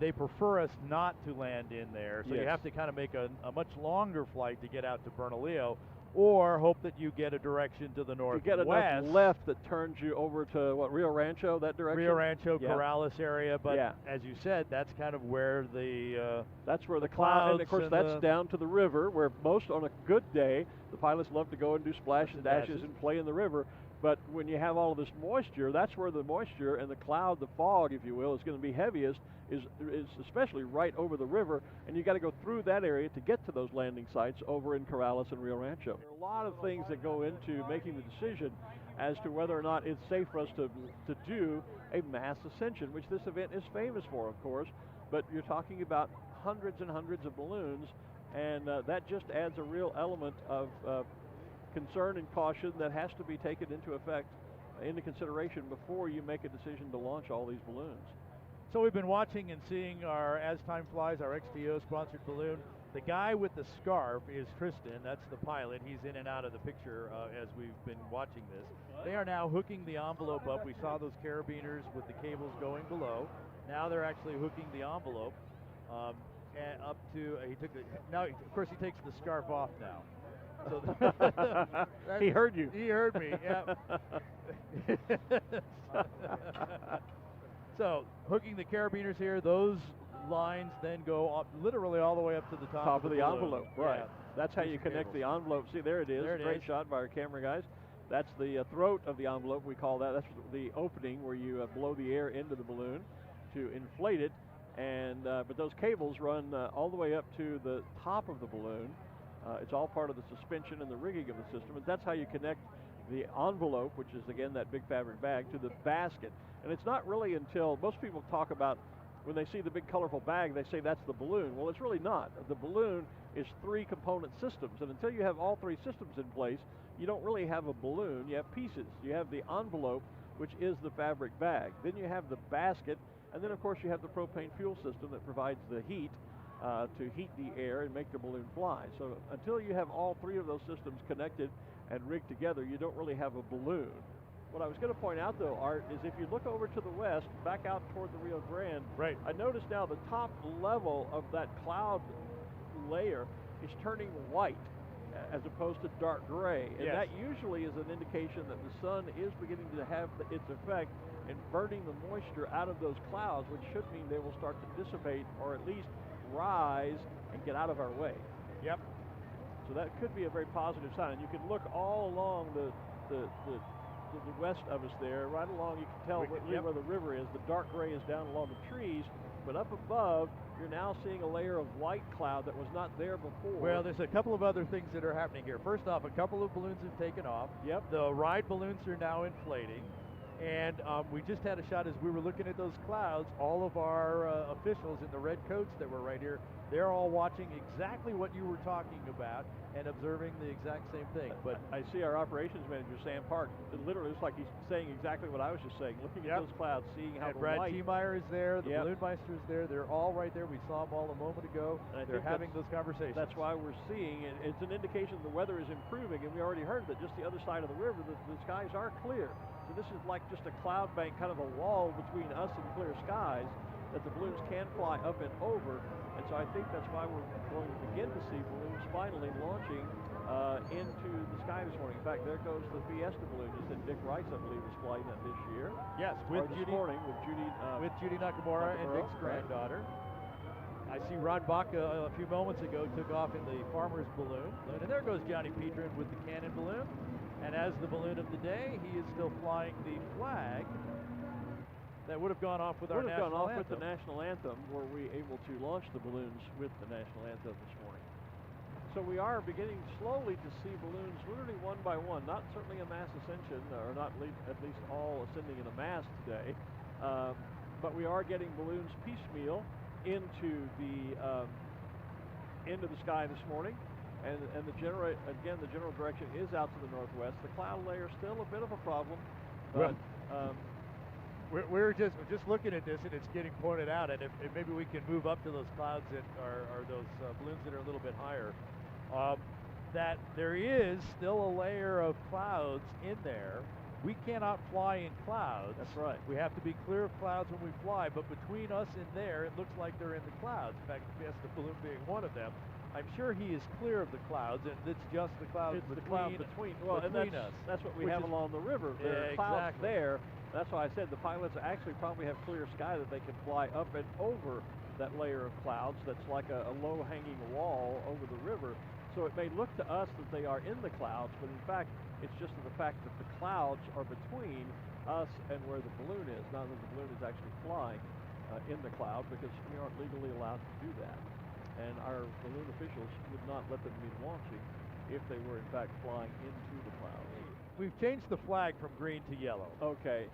[SPEAKER 4] They prefer us not to land in there, so you have to kind of make a much longer flight to get out to Bernalillo, or hope that you get a direction to the northwest.
[SPEAKER 2] You get enough left that turns you over to, what, Rio Rancho, that direction?
[SPEAKER 4] Rio Rancho, Corrales area, but as you said, that's kind of where the
[SPEAKER 2] that's where the clouds, and of course that's down to the river, where most, on a good day, the pilots love to go and do splash and dashes and play in the river. But when you have all of this moisture, that's where the moisture and the cloud, the fog, if you will, is going to be heaviest, is especially right over the river, and you got to go through that area to get to those landing sites over in Corrales and Rio Rancho. There are a lot of things that go into making the decision as to whether or not it's safe for us to do a mass ascension, which this event is famous for, of course. But you're talking about hundreds and hundreds of balloons, and that just adds a real element of concern and caution that has to be taken into consideration before you make a decision to launch all these balloons.
[SPEAKER 4] So we've been watching and seeing our As Time Flies, our XTO sponsored balloon. The guy with the scarf is Tristan. That's the pilot. He's in and out of the picture as we've been watching this. They are now hooking the envelope up. We saw those carabiners with the cables going below. Now they're actually hooking the envelope and up to. Now, of course, he takes the scarf off now. So
[SPEAKER 2] He heard you.
[SPEAKER 4] He heard me. Yeah. So hooking the carabiners here, those lines then go up literally all the way up to the top
[SPEAKER 2] of the
[SPEAKER 4] balloon.
[SPEAKER 2] envelope, right.
[SPEAKER 4] Yeah.
[SPEAKER 2] That's how you connect the envelope. See, there it is.
[SPEAKER 4] There it
[SPEAKER 2] Great
[SPEAKER 4] is.
[SPEAKER 2] shot by our camera guys. That's the throat of the envelope, we call that. That's the opening where you blow the air into the balloon to inflate it. And but those cables run all the way up to the top of the balloon. It's all part of the suspension and the rigging of the system. And that's how you connect the envelope, which is, again, that big fabric bag, to the basket. And it's not really until most people talk about when they see the big colorful bag, they say that's the balloon. Well, it's really not. The balloon is 3 component systems, and until you have all 3 systems in place, you don't really have a balloon. You have pieces. You have the envelope, which is the fabric bag. Then you have the basket, and then of course you have the propane fuel system that provides the heat to heat the air and make the balloon fly. So until you have all 3 of those systems connected and rigged together, you don't really have a balloon. What I was going to point out, though, Art, is if you look over to the west, back out toward the Rio Grande,
[SPEAKER 4] right.
[SPEAKER 2] I notice now the top level of that cloud layer is turning white as opposed to dark gray. And
[SPEAKER 4] yes.
[SPEAKER 2] that usually is an indication that the sun is beginning to have its effect in burning the moisture out of those clouds, which should mean they will start to dissipate or at least rise and get out of our way.
[SPEAKER 4] Yep.
[SPEAKER 2] So that could be a very positive sign. And you can look all along the west of us there, right along, you can tell where the river is. The dark gray is down along the trees, but up above, you're now seeing a layer of white cloud that was not there before.
[SPEAKER 4] Well, there's a couple of other things that are happening here. First off, a couple of balloons have taken off.
[SPEAKER 2] Yep.
[SPEAKER 4] The ride balloons are now inflating. And we just had a shot as we were looking at those clouds. All of our officials in the red coats that were right here, they're all watching exactly what you were talking about and observing the exact same thing. But
[SPEAKER 2] I see our operations manager, Sam Park. It literally looks like he's saying exactly what I was just saying. Looking at those clouds, seeing how the
[SPEAKER 4] Brad
[SPEAKER 2] light.
[SPEAKER 4] T-Meyer is there. The Balloon Meister is there. They're all right there. We saw them all a moment ago. They're having those conversations.
[SPEAKER 2] That's why we're seeing it. It's an indication the weather is improving, and we already heard that just the other side of the river, the skies are clear. So this is like just a cloud bank, kind of a wall between us and clear skies that the balloons can fly up and over. And so I think that's why we're going to begin to see balloons finally launching into the sky this morning. In fact, there goes the Fiesta balloon. You said Dick Rice, I believe, is flying that this year.
[SPEAKER 4] Yes, with
[SPEAKER 2] this
[SPEAKER 4] Judy.
[SPEAKER 2] morning with Judy
[SPEAKER 4] Nakamura and Dick's granddaughter. I see Ron Bach a few moments ago took off in the farmer's balloon. And there goes Johnny Petrin with the cannon balloon. And as the balloon of the day, he is still flying the flag that would have gone off with our national anthem.
[SPEAKER 2] With the national anthem. Were we able to launch the balloons with the national anthem this morning? So we are beginning slowly to see balloons literally one by one. Not certainly a mass ascension, or not at least all ascending in a mass today. But we are getting balloons piecemeal into the sky this morning. And the general direction is out to the northwest. The cloud layer is still a bit of a problem, but
[SPEAKER 4] we're just looking at this, and it's getting pointed out. And if maybe we can move up to those clouds that are those balloons that are a little bit higher, that there is still a layer of clouds in there. We cannot fly in clouds.
[SPEAKER 2] That's right.
[SPEAKER 4] We have to be clear of clouds when we fly. But between us and there, it looks like they're in the clouds. In fact, the Fiesta balloon being one of them. I'm sure he is clear of the clouds, and it's just the clouds between us.
[SPEAKER 2] That's what we have along the river. There are clouds there. That's why I said the pilots actually probably have clear sky that they can fly up and over that layer of clouds that's like a low-hanging wall over the river. So it may look to us that they are in the clouds, but in fact, it's just the fact that the clouds are between us and where the balloon is, not that the balloon is actually flying in the cloud, because we aren't legally allowed to do that. And our balloon officials would not let them be launching
[SPEAKER 4] if they were in fact flying into the clouds. We've changed the flag from green to yellow.
[SPEAKER 2] Okay.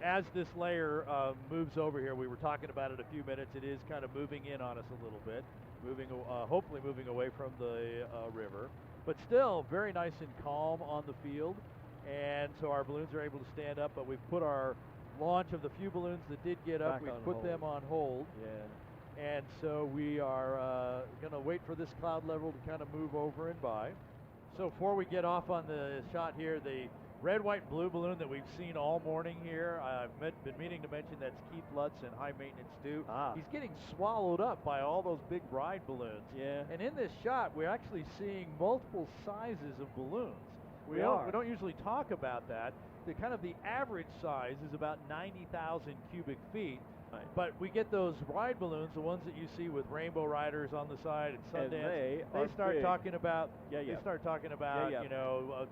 [SPEAKER 4] As this layer moves over here, we were talking about it a few minutes, it is kind of moving in on us a little bit, hopefully moving away from the river, but still very nice and calm on the field, and so our balloons are able to stand up, but we've put our launch of the few balloons that did get up, we've put them on hold.
[SPEAKER 2] Yeah.
[SPEAKER 4] And so we are going to wait for this cloud level to kind of move over and by. So before we get off on the shot here, the red, white, and blue balloon that we've seen all morning here, I've been meaning to mention that's Keith Lutz in high maintenance too. He's getting swallowed up by all those big bride balloons.
[SPEAKER 2] Yeah.
[SPEAKER 4] And in this shot, we're actually seeing multiple sizes of balloons. We don't usually talk about that. The average size is about 90,000 cubic feet.
[SPEAKER 2] Right.
[SPEAKER 4] But we get those ride balloons, the ones that you see with rainbow riders on the side and Sundance.
[SPEAKER 2] And
[SPEAKER 4] they start talking about
[SPEAKER 2] Yeah.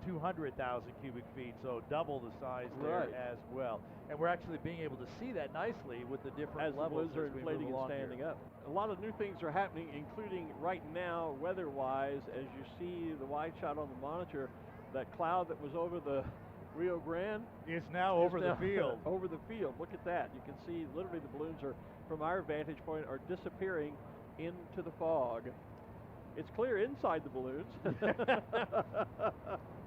[SPEAKER 4] 200,000 cubic feet, so double the size there as well. And we're actually being able to see that nicely with the different levels
[SPEAKER 2] as the balloons are inflating and standing up. A lot of new things are happening, including right now, weather-wise, as you see the wide shot on the monitor, that cloud that was over the Rio Grande
[SPEAKER 4] is now over the field.
[SPEAKER 2] Over the field. Look at that. You can see literally the balloons are, from our vantage point, are disappearing into the fog. It's clear inside the balloons.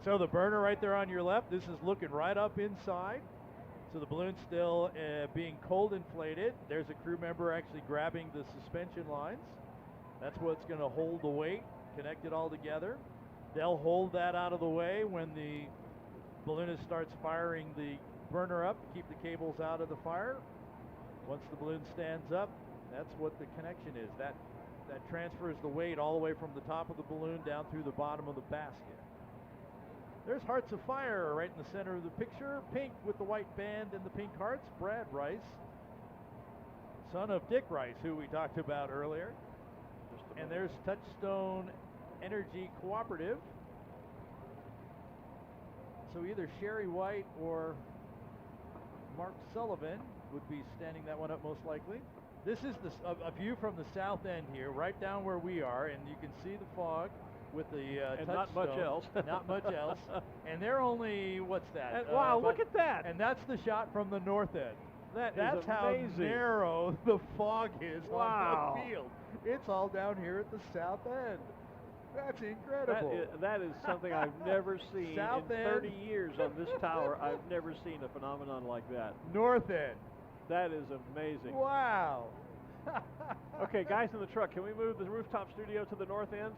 [SPEAKER 4] So the burner right there on your left, this is looking right up inside. So the balloon's still being cold inflated. There's a crew member actually grabbing the suspension lines. That's what's going to hold the weight, connect it all together. They'll hold that out of the way when the balloonist starts firing the burner up to keep the cables out of the fire. Once the balloon stands up, that's what the connection is. That transfers the weight all the way from the top of the balloon down through the bottom of the basket. There's Hearts of Fire right in the center of the picture. Pink with the white band and the pink hearts. Brad Rice, son of Dick Rice, who we talked about earlier. And there's Touchstone Energy Cooperative. So either Sherry White or Mark Sullivan would be standing that one up most likely. This is a view from the south end here, right down where we are, and you can see the fog with the
[SPEAKER 2] and
[SPEAKER 4] Touchstone.
[SPEAKER 2] Not much else.
[SPEAKER 4] Not much else. And they're only, what's that?
[SPEAKER 2] And, wow, look at that.
[SPEAKER 4] And that's the shot from the north end. That's
[SPEAKER 2] amazing.
[SPEAKER 4] How narrow the fog is
[SPEAKER 2] wow.
[SPEAKER 4] on the field. It's all down here at the south end. That's incredible.
[SPEAKER 2] That is something I've never seen
[SPEAKER 4] South
[SPEAKER 2] in
[SPEAKER 4] end.
[SPEAKER 2] 30 years on this tower. I've never seen a phenomenon like that.
[SPEAKER 4] North end.
[SPEAKER 2] That is amazing.
[SPEAKER 4] Wow.
[SPEAKER 2] Okay, guys in the truck, can we move the rooftop studio to the north end?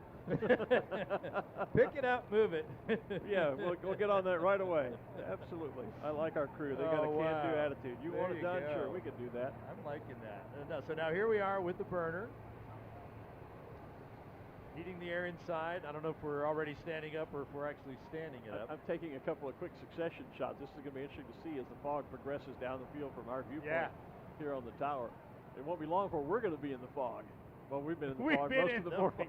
[SPEAKER 4] Pick it up, move it.
[SPEAKER 2] Yeah, we'll get on that right away. Absolutely. I like our crew. They got a can-do attitude. You want it done? Sure, we can do that.
[SPEAKER 4] I'm liking that. So now here we are with the burner. Heating the air inside. I don't know if we're already standing up or if we're actually standing it up.
[SPEAKER 2] I'm taking a couple of quick succession shots. This is going to be interesting to see as the fog progresses down the field from our viewpoint here on the tower. It won't be long before we're going to be in the fog. Well, we've been in the fog most of the morning.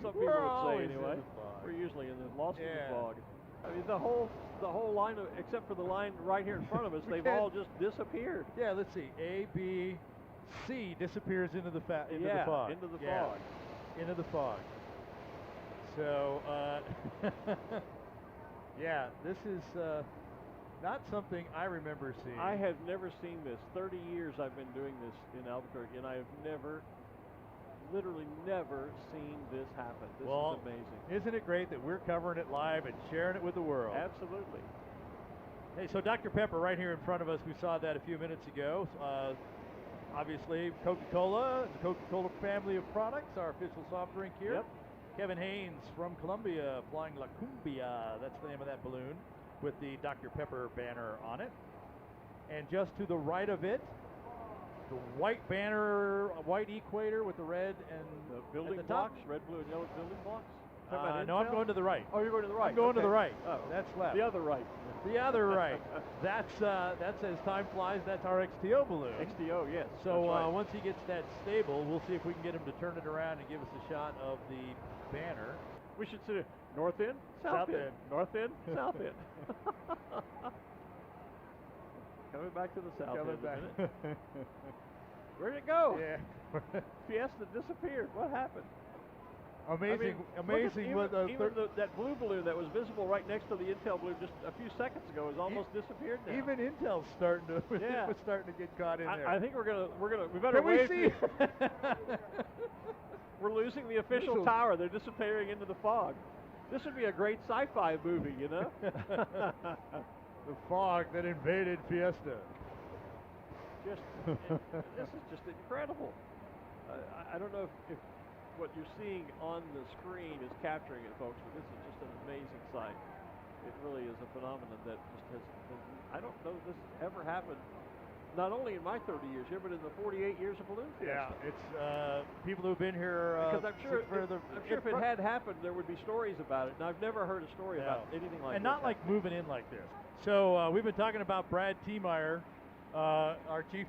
[SPEAKER 2] Some people would say anyway. We're usually lost in the fog. I mean, the whole line, except for the line right here in front of us, they've all just disappeared.
[SPEAKER 4] Yeah, let's see. A, B, C disappears into the fog.
[SPEAKER 2] Into the fog.
[SPEAKER 4] Into the fog. So, yeah, this is not something I remember seeing.
[SPEAKER 2] I have never seen this. 30 years I've been doing this in Albuquerque, and I have literally never seen this happen. This is amazing.
[SPEAKER 4] Isn't it great that we're covering it live and sharing it with the world?
[SPEAKER 2] Absolutely.
[SPEAKER 4] Hey, so Dr. Pepper right here in front of us, we saw that a few minutes ago. Obviously, Coca-Cola, the Coca-Cola family of products, our official soft drink here.
[SPEAKER 2] Yep.
[SPEAKER 4] Kevin Haynes from Colombia flying La Cumbia. That's the name of that balloon with the Dr. Pepper banner on it. And just to the right of it, the white banner, white equator with the red and
[SPEAKER 2] the building blocks, red, blue, and yellow building blocks.
[SPEAKER 4] No, I'm going to the right.
[SPEAKER 2] Oh, you're going to the right.
[SPEAKER 4] I'm going to the right. Oh, that's left.
[SPEAKER 2] The other right.
[SPEAKER 4] The other right. That's as time flies. That's our XTO balloon.
[SPEAKER 2] XTO, yes.
[SPEAKER 4] So once he gets that stable, we'll see if we can get him to turn it around and give us a shot of the banner.
[SPEAKER 2] We should say north end, south end, north end, south end. Coming back to the south end. Where'd it go?
[SPEAKER 4] Yeah.
[SPEAKER 2] Fiesta disappeared. What happened?
[SPEAKER 4] Amazing, amazing.
[SPEAKER 2] Even that blue balloon that was visible right next to the Intel balloon just a few seconds ago has almost disappeared now.
[SPEAKER 4] Even Intel's starting to starting to get caught in there.
[SPEAKER 2] I think we better
[SPEAKER 4] Can we
[SPEAKER 2] wait.
[SPEAKER 4] see?
[SPEAKER 2] We're losing the official tower. They're disappearing into the fog. This would be a great sci-fi movie, you know?
[SPEAKER 4] The fog that invaded Fiesta.
[SPEAKER 2] This is just incredible. I don't know if what you're seeing on the screen is capturing it, folks, but this is just an amazing sight. It really is a phenomenon that just I don't know if this has ever happened, not only in my 30 years here, but in the 48 years of Balloon Fiesta.
[SPEAKER 4] Yeah, it's people who've been here.
[SPEAKER 2] Because I'm sure if it had happened, there would be stories about it, and I've never heard a story about anything like this.
[SPEAKER 4] And not like moving in like this. So we've been talking about Brad T. Meyer, our chief.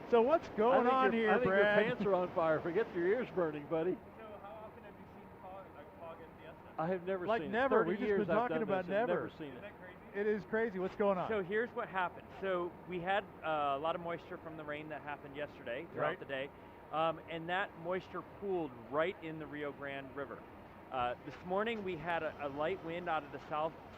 [SPEAKER 4] So what's going on here,
[SPEAKER 2] I think
[SPEAKER 4] Brad?
[SPEAKER 2] your pants are on fire. Forget your ears burning, buddy.
[SPEAKER 7] So how often have you seen fog in Fiesta?
[SPEAKER 2] I have never
[SPEAKER 4] Like
[SPEAKER 2] seen
[SPEAKER 4] never.
[SPEAKER 2] it. 30
[SPEAKER 4] We've just
[SPEAKER 2] years
[SPEAKER 4] been
[SPEAKER 2] I've
[SPEAKER 4] talking
[SPEAKER 2] done
[SPEAKER 4] about
[SPEAKER 2] this and
[SPEAKER 4] never.
[SPEAKER 2] never seen
[SPEAKER 7] Is
[SPEAKER 2] it.
[SPEAKER 7] that crazy?
[SPEAKER 4] It is crazy. What's going on?
[SPEAKER 8] So here's what happened. So we had a lot of moisture from the rain that happened yesterday throughout the day, and that moisture pooled right in the Rio Grande River. This morning we had a light wind out of the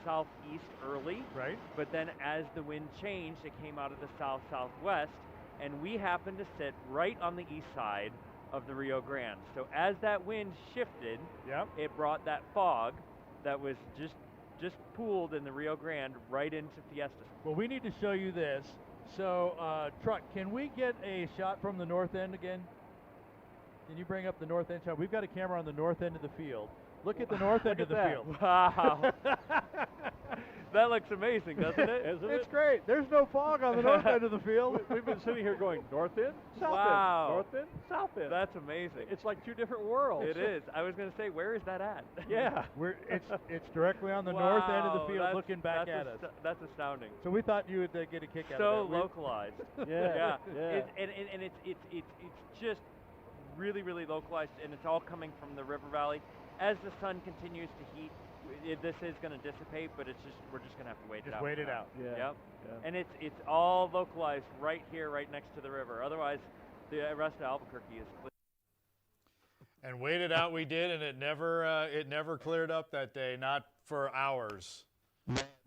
[SPEAKER 8] southeast early,
[SPEAKER 4] Right.
[SPEAKER 8] but then as the wind changed, it came out of the southwest, and we happened to sit right on the east side of the Rio Grande. So as that wind shifted, it brought that fog that was just pooled in the Rio Grande right into Fiesta.
[SPEAKER 4] Well, we need to show you this. So, Truck, can we get a shot from the north end again? Can you bring up the north end shot? We've got a camera on the north end of the field. Look at the north end of the field.
[SPEAKER 8] Wow. That looks amazing, doesn't it?
[SPEAKER 2] Isn't
[SPEAKER 4] It's
[SPEAKER 2] it?
[SPEAKER 4] great. There's no fog on the north end of the field.
[SPEAKER 2] We've been sitting here going north end, south
[SPEAKER 8] Wow.
[SPEAKER 2] end, north end, south end.
[SPEAKER 8] That's amazing.
[SPEAKER 2] It's like two different worlds.
[SPEAKER 8] It is. I was going to say, where is that at?
[SPEAKER 2] Yeah.
[SPEAKER 4] It's directly on the north end of the
[SPEAKER 8] Wow,
[SPEAKER 4] field, looking back
[SPEAKER 8] that's
[SPEAKER 4] at us.
[SPEAKER 8] That's astounding.
[SPEAKER 4] So we thought you would get a kick out
[SPEAKER 8] So
[SPEAKER 4] of that.
[SPEAKER 8] localized.
[SPEAKER 2] Yeah.
[SPEAKER 8] And it's just really, really localized, and it's all coming from the river valley. As the sun continues to heat, this is going to dissipate, but we're just going to have to wait it out.
[SPEAKER 4] Just wait it out.
[SPEAKER 2] Yeah.
[SPEAKER 8] Yep. And it's all localized right here, right next to the river. Otherwise, the rest of Albuquerque is clear.
[SPEAKER 3] And wait it out we did, and it never cleared up that day, not for hours.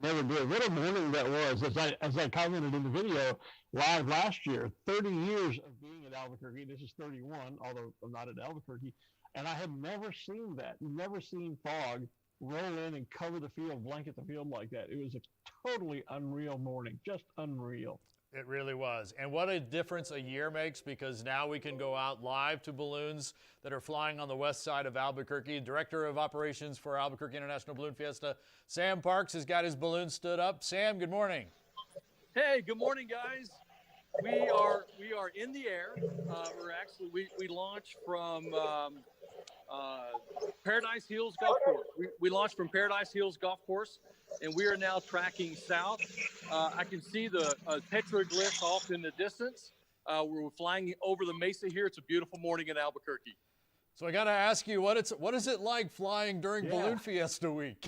[SPEAKER 9] Never did. What a morning that was. As I commented in the video live last year, 30 years of being at Albuquerque. This is 31, although I'm not at Albuquerque. And I have never seen that. Never seen fog roll in and cover the field, blanket the field like that. It was a totally unreal morning. Just unreal.
[SPEAKER 3] It really was. And what a difference a year makes, because now we can go out live to balloons that are flying on the west side of Albuquerque. Director of Operations for Albuquerque International Balloon Fiesta, Sam Parks, has got his balloon stood up. Sam, good morning.
[SPEAKER 10] Hey, good morning, guys. We are in the air. We launched from Paradise Hills Golf Course. We launched from Paradise Hills Golf Course, and we are now tracking south. I can see the petroglyphs off in the distance. We're flying over the mesa here. It's a beautiful morning in Albuquerque.
[SPEAKER 3] So I got to ask you, what is it like flying during Balloon Fiesta week?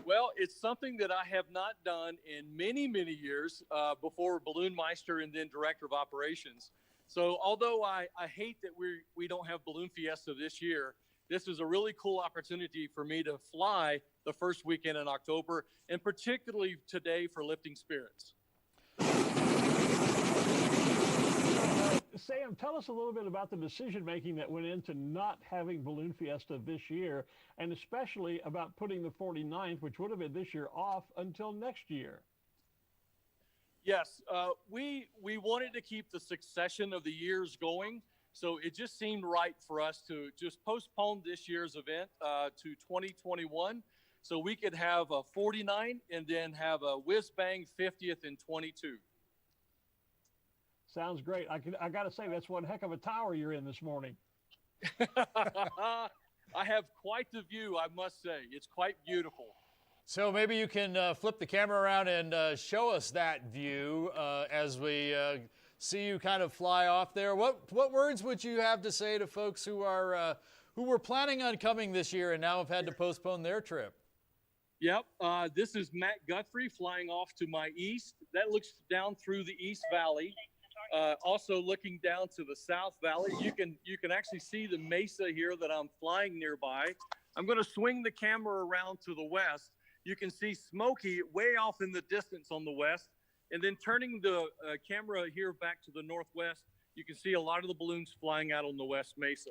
[SPEAKER 10] Well, it's something that I have not done in many, many years before Balloon Meister and then Director of Operations. So although I hate that we don't have Balloon Fiesta this year, this is a really cool opportunity for me to fly the first weekend in October, and particularly today for lifting spirits.
[SPEAKER 2] Sam, tell us a little bit about the decision-making that went into not having Balloon Fiesta this year, and especially about putting the 49th, which would have been this year, off until next year.
[SPEAKER 10] Yes, we wanted to keep the succession of the years going, so it just seemed right for us to just postpone this year's event to 2021, so we could have a 49 and then have a whiz-bang 50th in 22.
[SPEAKER 2] Sounds great. I got to say, that's one heck of a tower you're in this morning.
[SPEAKER 10] I have quite the view, I must say. It's quite beautiful.
[SPEAKER 3] So maybe you can flip the camera around and show us that view as we see you kind of fly off there. What words would you have to say to folks who were planning on coming this year and now have had to postpone their trip?
[SPEAKER 10] Yep. This is Matt Guthrie flying off to my east. That looks down through the East Valley. Also looking down to the South Valley. You can actually see the mesa here that I'm flying nearby. I'm going to swing the camera around to the west. You can see Smoky way off in the distance on the west. And then turning the camera here back to the northwest, you can see a lot of the balloons flying out on the West Mesa.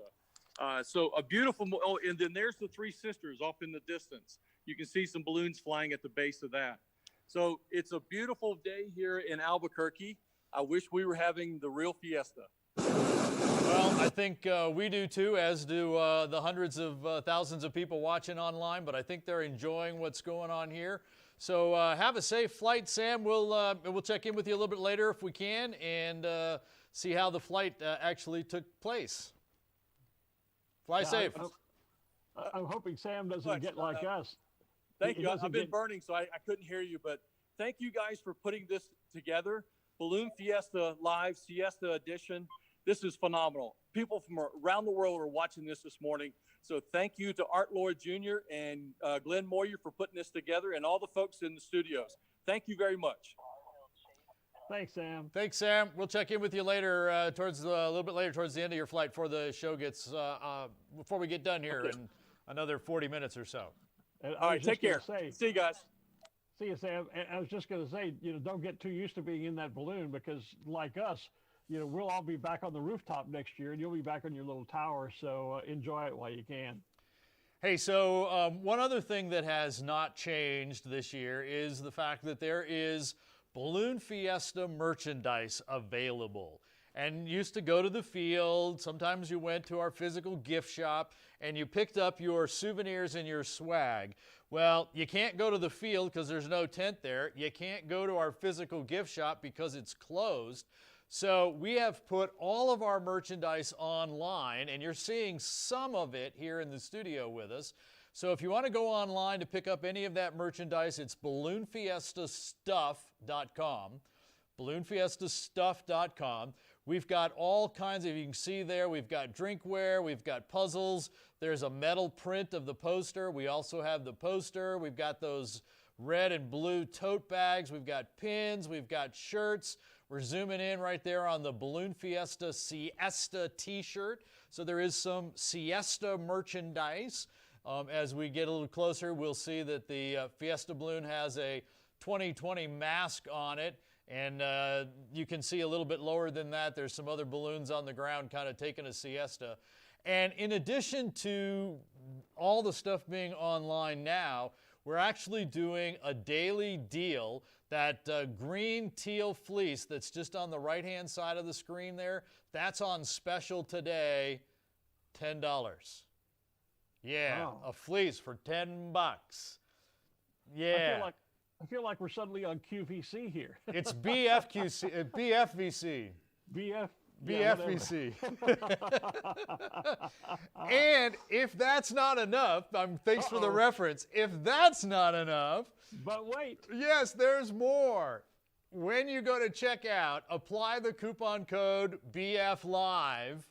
[SPEAKER 10] So a beautiful, oh, and then there's the Three Sisters off in the distance. You can see some balloons flying at the base of that. So it's a beautiful day here in Albuquerque. I wish we were having the real fiesta.
[SPEAKER 3] Well, I think we do too, as do the hundreds of thousands of people watching online, but I think they're enjoying what's going on here. So have a safe flight, Sam. We'll check in with you a little bit later if we can and see how the flight actually took place. Fly safe.
[SPEAKER 2] I'm hoping Sam doesn't get like us.
[SPEAKER 10] Thank you. I've been burning, so I couldn't hear you, but thank you guys for putting this together. Balloon Fiesta Live, Siesta Edition. This is phenomenal. People from around the world are watching this morning. So thank you to Art Lloyd Jr. and Glen Moyer for putting this together and all the folks in the studios. Thank you very much.
[SPEAKER 2] Thanks, Sam.
[SPEAKER 3] Thanks, Sam. We'll check in with you later, a little bit later towards the end of your flight before the show gets, before we get done here in another 40 minutes or so.
[SPEAKER 10] All right, take care. See you guys.
[SPEAKER 2] See you, Sam. And I was just going to say, don't get too used to being in that balloon because like us, we'll all be back on the rooftop next year and you'll be back on your little tower. So enjoy it while you can.
[SPEAKER 3] Hey, so one other thing that has not changed this year is the fact that there is Balloon Fiesta merchandise available. And you used to go to the field, sometimes you went to our physical gift shop and you picked up your souvenirs and your swag. Well, you can't go to the field because there's no tent there. You can't go to our physical gift shop because it's closed. So we have put all of our merchandise online, and you're seeing some of it here in the studio with us. So if you want to go online to pick up any of that merchandise, it's balloonfiestastuff.com. balloonfiestastuff.com. We've got all kinds of, you can see there, we've got drinkware, we've got puzzles. There's a metal print of the poster. We also have the poster. We've got those red and blue tote bags. We've got pins. We've got shirts. We're zooming in right there on the Balloon Fiesta Siesta t-shirt. So there is some Siesta merchandise. As we get a little closer, we'll see that the Fiesta balloon has a 2020 mask on it. And you can see a little bit lower than that, there's some other balloons on the ground kind of taking a siesta. And in addition to all the stuff being online now, we're actually doing a daily deal. That green teal fleece that's just on the right-hand side of the screen there, that's on special today, $10. Yeah, wow. A fleece for $10. Yeah.
[SPEAKER 2] I feel like we're suddenly on QVC here.
[SPEAKER 3] It's BFQC, BFVC. BFVC. And if that's not enough, thanks for the reference. If that's not enough.
[SPEAKER 2] But wait.
[SPEAKER 3] Yes, there's more. When you go to checkout, apply the coupon code BFLive.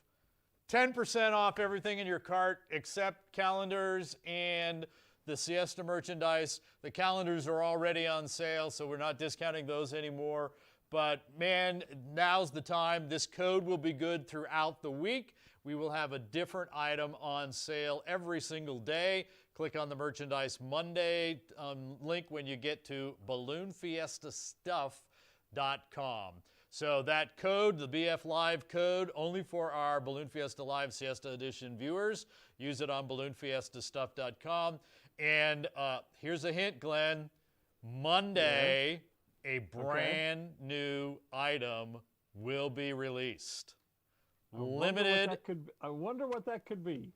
[SPEAKER 3] 10% off everything in your cart except calendars and the Siesta merchandise. The calendars are already on sale, so we're not discounting those anymore. But man, now's the time. This code will be good throughout the week. We will have a different item on sale every single day. Click on the Merchandise Monday link when you get to balloonfiestastuff.com. So that code, the BF Live code, only for our Balloon Fiesta Live Siesta Edition viewers. Use it on balloonfiestastuff.com. And here's a hint, Glenn. Monday, a brand new item will be released. Limited.
[SPEAKER 2] I wonder what that could be.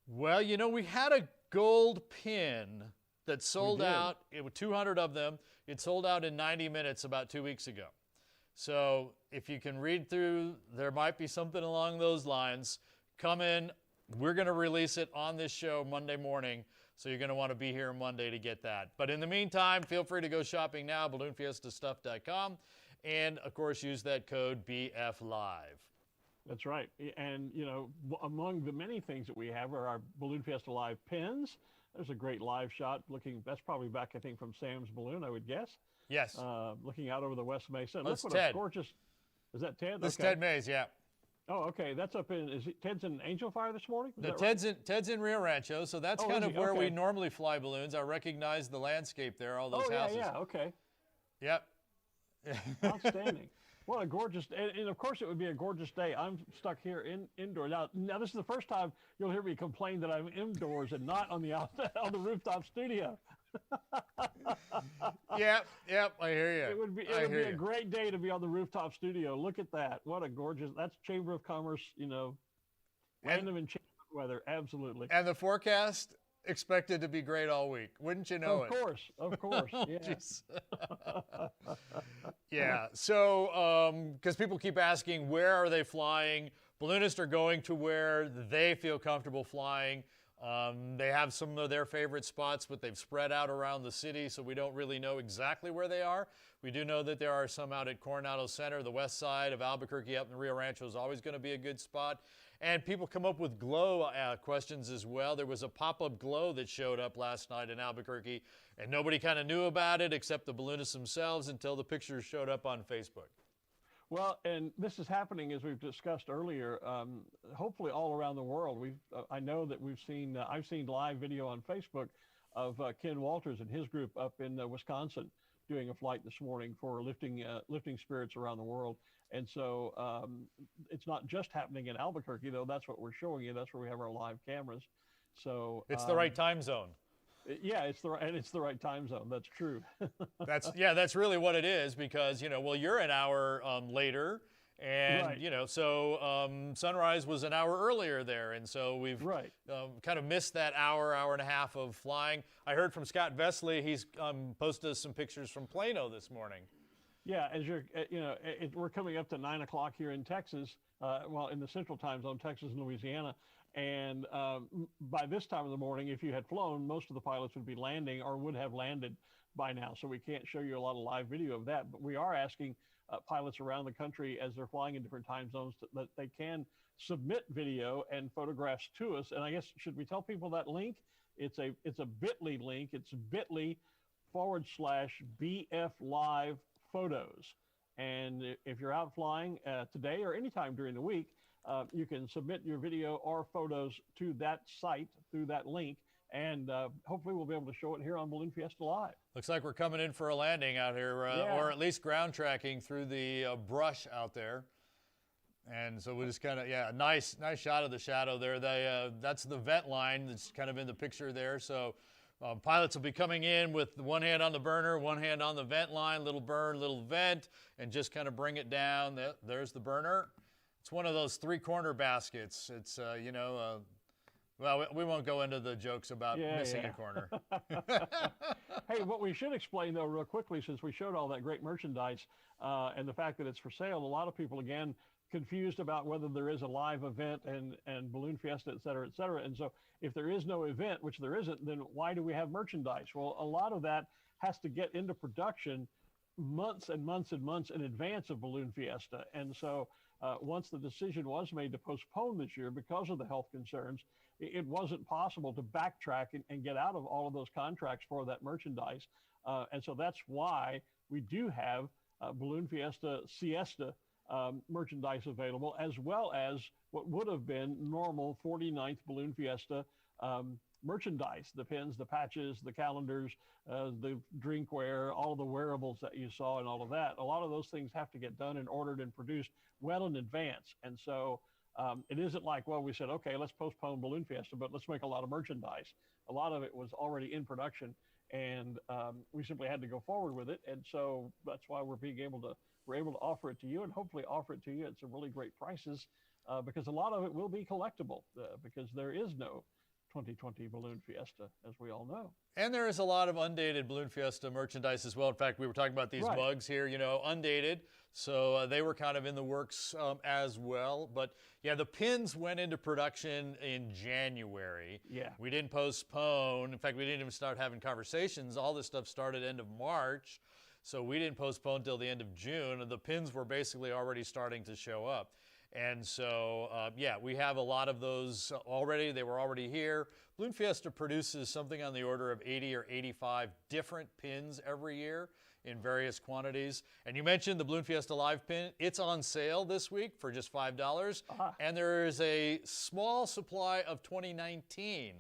[SPEAKER 3] Well, we had a gold pin that sold out. It was 200 of them. It sold out in 90 minutes about 2 weeks ago. So if you can read through, there might be something along those lines. Come in. We're going to release it on this show Monday morning, so you're going to want to be here Monday to get that. But in the meantime, feel free to go shopping now, balloonfiestastuff.com, and, of course, use that code BFLive.
[SPEAKER 2] That's right. And, you know, among the many things that we have are our Balloon Fiesta Live pins. There's a great live shot looking, that's probably back, I think, from Sam's Balloon, I would guess.
[SPEAKER 3] Yes.
[SPEAKER 2] Looking out over the West Mesa.
[SPEAKER 3] That's
[SPEAKER 2] Look what
[SPEAKER 3] Ted.
[SPEAKER 2] a gorgeous, is that Ted?
[SPEAKER 3] This is
[SPEAKER 2] Okay.
[SPEAKER 3] Ted Mays, yeah.
[SPEAKER 2] Oh, okay. That's up in, Ted's in Angel Fire this morning? Is
[SPEAKER 3] No,
[SPEAKER 2] that right?
[SPEAKER 3] Ted's in Rio Rancho, so that's
[SPEAKER 2] Oh,
[SPEAKER 3] kind
[SPEAKER 2] is
[SPEAKER 3] of
[SPEAKER 2] he?
[SPEAKER 3] where we
[SPEAKER 2] Okay.
[SPEAKER 3] normally fly balloons. I recognize the landscape there, all those
[SPEAKER 2] Oh, yeah,
[SPEAKER 3] houses.
[SPEAKER 2] yeah, okay.
[SPEAKER 3] Yep.
[SPEAKER 2] Outstanding. What a gorgeous, and of course it would be a gorgeous day. I'm stuck here indoors. Now this is the first time you'll hear me complain that I'm indoors and not on the on the rooftop studio.
[SPEAKER 3] Yep, I hear you.
[SPEAKER 2] It would be a great day to be on the rooftop studio. Look at that. What a gorgeous, that's Chamber of Commerce, you know, random and changing weather. Absolutely.
[SPEAKER 3] And the forecast expected to be great all week. Wouldn't you know it?
[SPEAKER 2] Of course. Yeah.
[SPEAKER 3] Jeez. Yeah. So, because people keep asking, where are they flying? Balloonists are going to where they feel comfortable flying. They have some of their favorite spots, but they've spread out around the city, so we don't really know exactly where they are. We do know that there are some out at Coronado Center. The west side of Albuquerque up in Rio Rancho is always going to be a good spot. And people come up with glow questions as well. There was a pop-up glow that showed up last night in Albuquerque, and nobody kind of knew about it except the balloonists themselves until the pictures showed up on Facebook.
[SPEAKER 2] Well, and this is happening, as we've discussed earlier, hopefully all around the world. I know that we've seen, I've seen live video on Facebook of Ken Walters and his group up in Wisconsin doing a flight this morning for lifting spirits around the world. And so it's not just happening in Albuquerque, though. That's what we're showing you. That's where we have our live cameras. So
[SPEAKER 3] it's the right time zone.
[SPEAKER 2] Yeah, it's the right time zone. That's true.
[SPEAKER 3] That's really what it is, because you're an hour later, and
[SPEAKER 2] right.
[SPEAKER 3] So sunrise was an hour earlier there, and so we've kind of missed that hour and a half of flying. I heard from Scott Vesley. He's posted some pictures from Plano this morning.
[SPEAKER 2] Yeah, as you're, we're coming up to 9 o'clock here in Texas, in the central time zone, Texas and Louisiana. And by this time of the morning, if you had flown, most of the pilots would be landing or would have landed by now. So we can't show you a lot of live video of that. But we are asking pilots around the country, as they're flying in different time zones, that they can submit video and photographs to us. And I guess, should we tell people that link? It's a bit.ly link. It's bit.ly/BF Live Photos. And if you're out flying today or anytime during the week, you can submit your video or photos to that site through that link, and hopefully we'll be able to show it here on Balloon Fiesta Live.
[SPEAKER 3] Looks like we're coming in for a landing out here, or at least ground tracking through the brush out there. And so we just kind of, nice shot of the shadow there. That's the vent line that's kind of in the picture there. So pilots will be coming in with one hand on the burner, one hand on the vent line, little burn, little vent, and just kind of bring it down. There's the burner. It's one of those three-corner baskets. It's, well, we won't go into the jokes about missing a corner.
[SPEAKER 2] Hey, what we should explain, though, real quickly, since we showed all that great merchandise and the fact that it's for sale, a lot of people, again, confused about whether there is a live event and Balloon Fiesta, et cetera, et cetera. And so if there is no event, which there isn't, then why do we have merchandise? Well, a lot of that has to get into production months and months and months in advance of Balloon Fiesta. And so once the decision was made to postpone this year because of the health concerns, it wasn't possible to backtrack and get out of all of those contracts for that merchandise. And so that's why we do have Balloon Fiesta Siesta merchandise available, as well as what would have been normal 49th Balloon Fiesta merchandise, the pins, the patches, the calendars, the drinkware, all the wearables that you saw and all of that. A lot of those things have to get done and ordered and produced well in advance. And so it isn't like, well, we said, okay, let's postpone Balloon Fiesta, but let's make a lot of merchandise. A lot of it was already in production, and we simply had to go forward with it. And so that's why we're able to offer it to you, and hopefully offer it to you at some really great prices, because a lot of it will be collectible, because there is no 2020 Balloon Fiesta, as we all know.
[SPEAKER 3] And there is a lot of undated Balloon Fiesta merchandise as well. In fact, we were talking about these mugs here, undated. So they were kind of in the works as well. But yeah, the pins went into production in January.
[SPEAKER 2] Yeah.
[SPEAKER 3] We didn't postpone. In fact, we didn't even start having conversations. All this stuff started end of March. So we didn't postpone till the end of June. And the pins were basically already starting to show up. And so, yeah, we have a lot of those already. They were already here. Balloon Fiesta produces something on the order of 80 or 85 different pins every year in various quantities. And you mentioned the Balloon Fiesta Live pin. It's on sale this week for just $5. And there is a small supply of 2019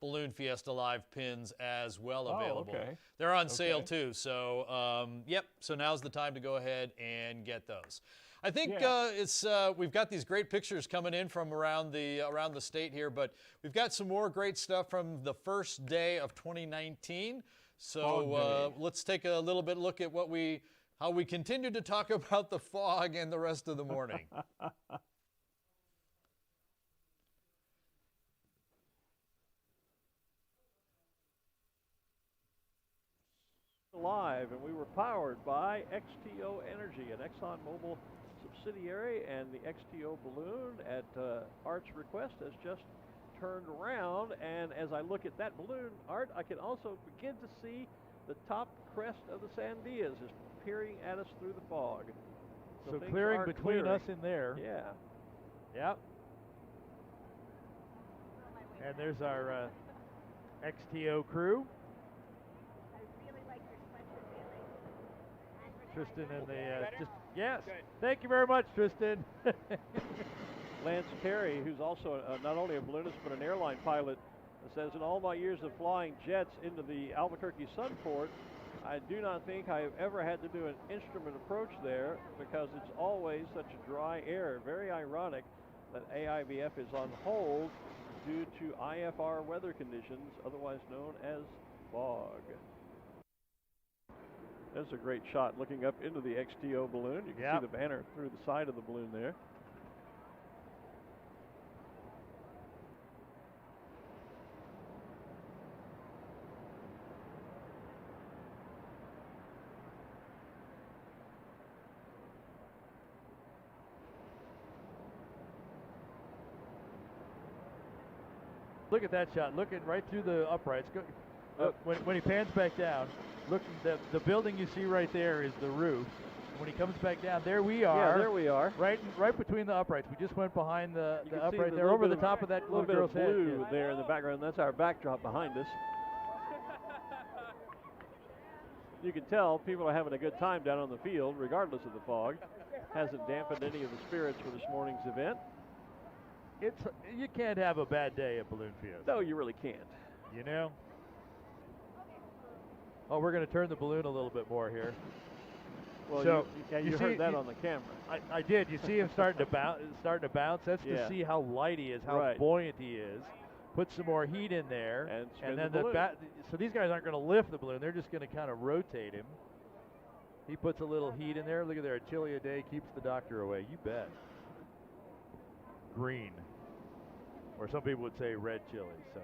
[SPEAKER 3] Balloon Fiesta Live pins as well available.
[SPEAKER 2] Okay.
[SPEAKER 3] They're on sale too. So, yep, so now's the time to go ahead and get those. I think we've got these great pictures coming in from around the state here, but we've got some more great stuff from the first day of 2019. So let's take a little bit look at how we continue to talk about the fog and the rest of the morning.
[SPEAKER 2] Live, and we were powered by XTO Energy, an ExxonMobil subsidiary, and the XTO balloon at Art's request has just turned around, and as I look at that balloon, Art, I can also begin to see the top crest of the Sandias is peering at us through the fog.
[SPEAKER 4] So clearing between us in there.
[SPEAKER 2] Yeah.
[SPEAKER 4] Yep. And there's our XTO crew. Tristan and the yes. Thank you very much, Tristan.
[SPEAKER 2] Lance Terry, who's also not only a balloonist but an airline pilot, says, in all my years of flying jets into the Albuquerque Sunport, I do not think I have ever had to do an instrument approach there because it's always such a dry air. Very ironic that AIVF is on hold due to IFR weather conditions, otherwise known as fog. That's a great shot looking up into the XTO balloon. You can see the banner through the side of the balloon there.
[SPEAKER 4] Look at that shot. Looking right through the uprights. When he pans back down, look, the building you see right there is the roof. When he comes back down, there we are.
[SPEAKER 2] Yeah, there we are.
[SPEAKER 4] Right between the uprights. We just went behind the upright there, over the top of that little girl's head.
[SPEAKER 2] Blue there in the background. That's our backdrop behind us. You can tell people are having a good time down on the field, regardless of the fog. Hasn't dampened any of the spirits for this morning's event.
[SPEAKER 4] You can't have a bad day at Balloon Fiesta.
[SPEAKER 2] No, you really can't.
[SPEAKER 4] You know? Oh, we're going to turn the balloon a little bit more here.
[SPEAKER 2] Well,
[SPEAKER 4] so
[SPEAKER 2] you heard that on the camera.
[SPEAKER 4] I did. You see him starting to bounce. That's to see how light he is, how buoyant he is. Put some more heat in there, and then so these guys aren't going to lift the balloon. They're just going to kind of rotate him. He puts a little heat in there. Look at there. A chili a day keeps the doctor away. You bet. Green, or some people would say red chili. So.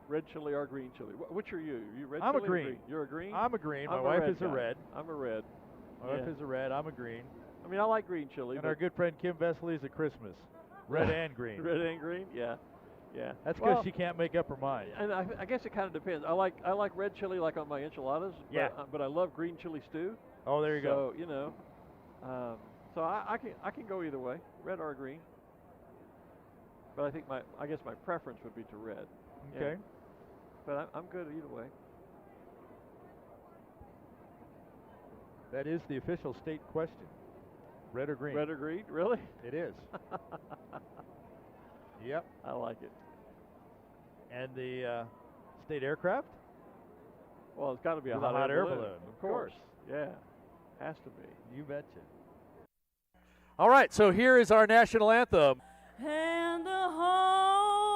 [SPEAKER 2] Red chili or green chili? Which are you? You red
[SPEAKER 4] I'm
[SPEAKER 2] chili
[SPEAKER 4] a green.
[SPEAKER 2] Or green? You're a green?
[SPEAKER 4] I'm a green. My wife is a red.
[SPEAKER 2] I'm a red.
[SPEAKER 4] My wife is a red. I'm a green.
[SPEAKER 2] I mean, I like green chili.
[SPEAKER 4] And our good friend Kim Vesely is a Christmas. Red and green.
[SPEAKER 2] Red and green? Yeah. Yeah.
[SPEAKER 4] That's because she can't make up her mind.
[SPEAKER 2] And I guess it kind of depends. I like red chili like on my enchiladas.
[SPEAKER 4] Yeah.
[SPEAKER 2] But I love green chili stew.
[SPEAKER 4] Oh, there you go.
[SPEAKER 2] So, you know, so I can go either way, red or green. But I think I guess my preference would be to red.
[SPEAKER 4] Okay.
[SPEAKER 2] Yeah. But I'm good either way.
[SPEAKER 4] That is the official state question. Red or green?
[SPEAKER 2] Red or green? Really?
[SPEAKER 4] It is. Yep.
[SPEAKER 2] I like it.
[SPEAKER 4] And the state aircraft?
[SPEAKER 2] Well, it's got to be a
[SPEAKER 4] hot air balloon.
[SPEAKER 2] Of course. Yeah. Has to be.
[SPEAKER 4] You betcha. All right, so here is our national anthem.
[SPEAKER 5] And the home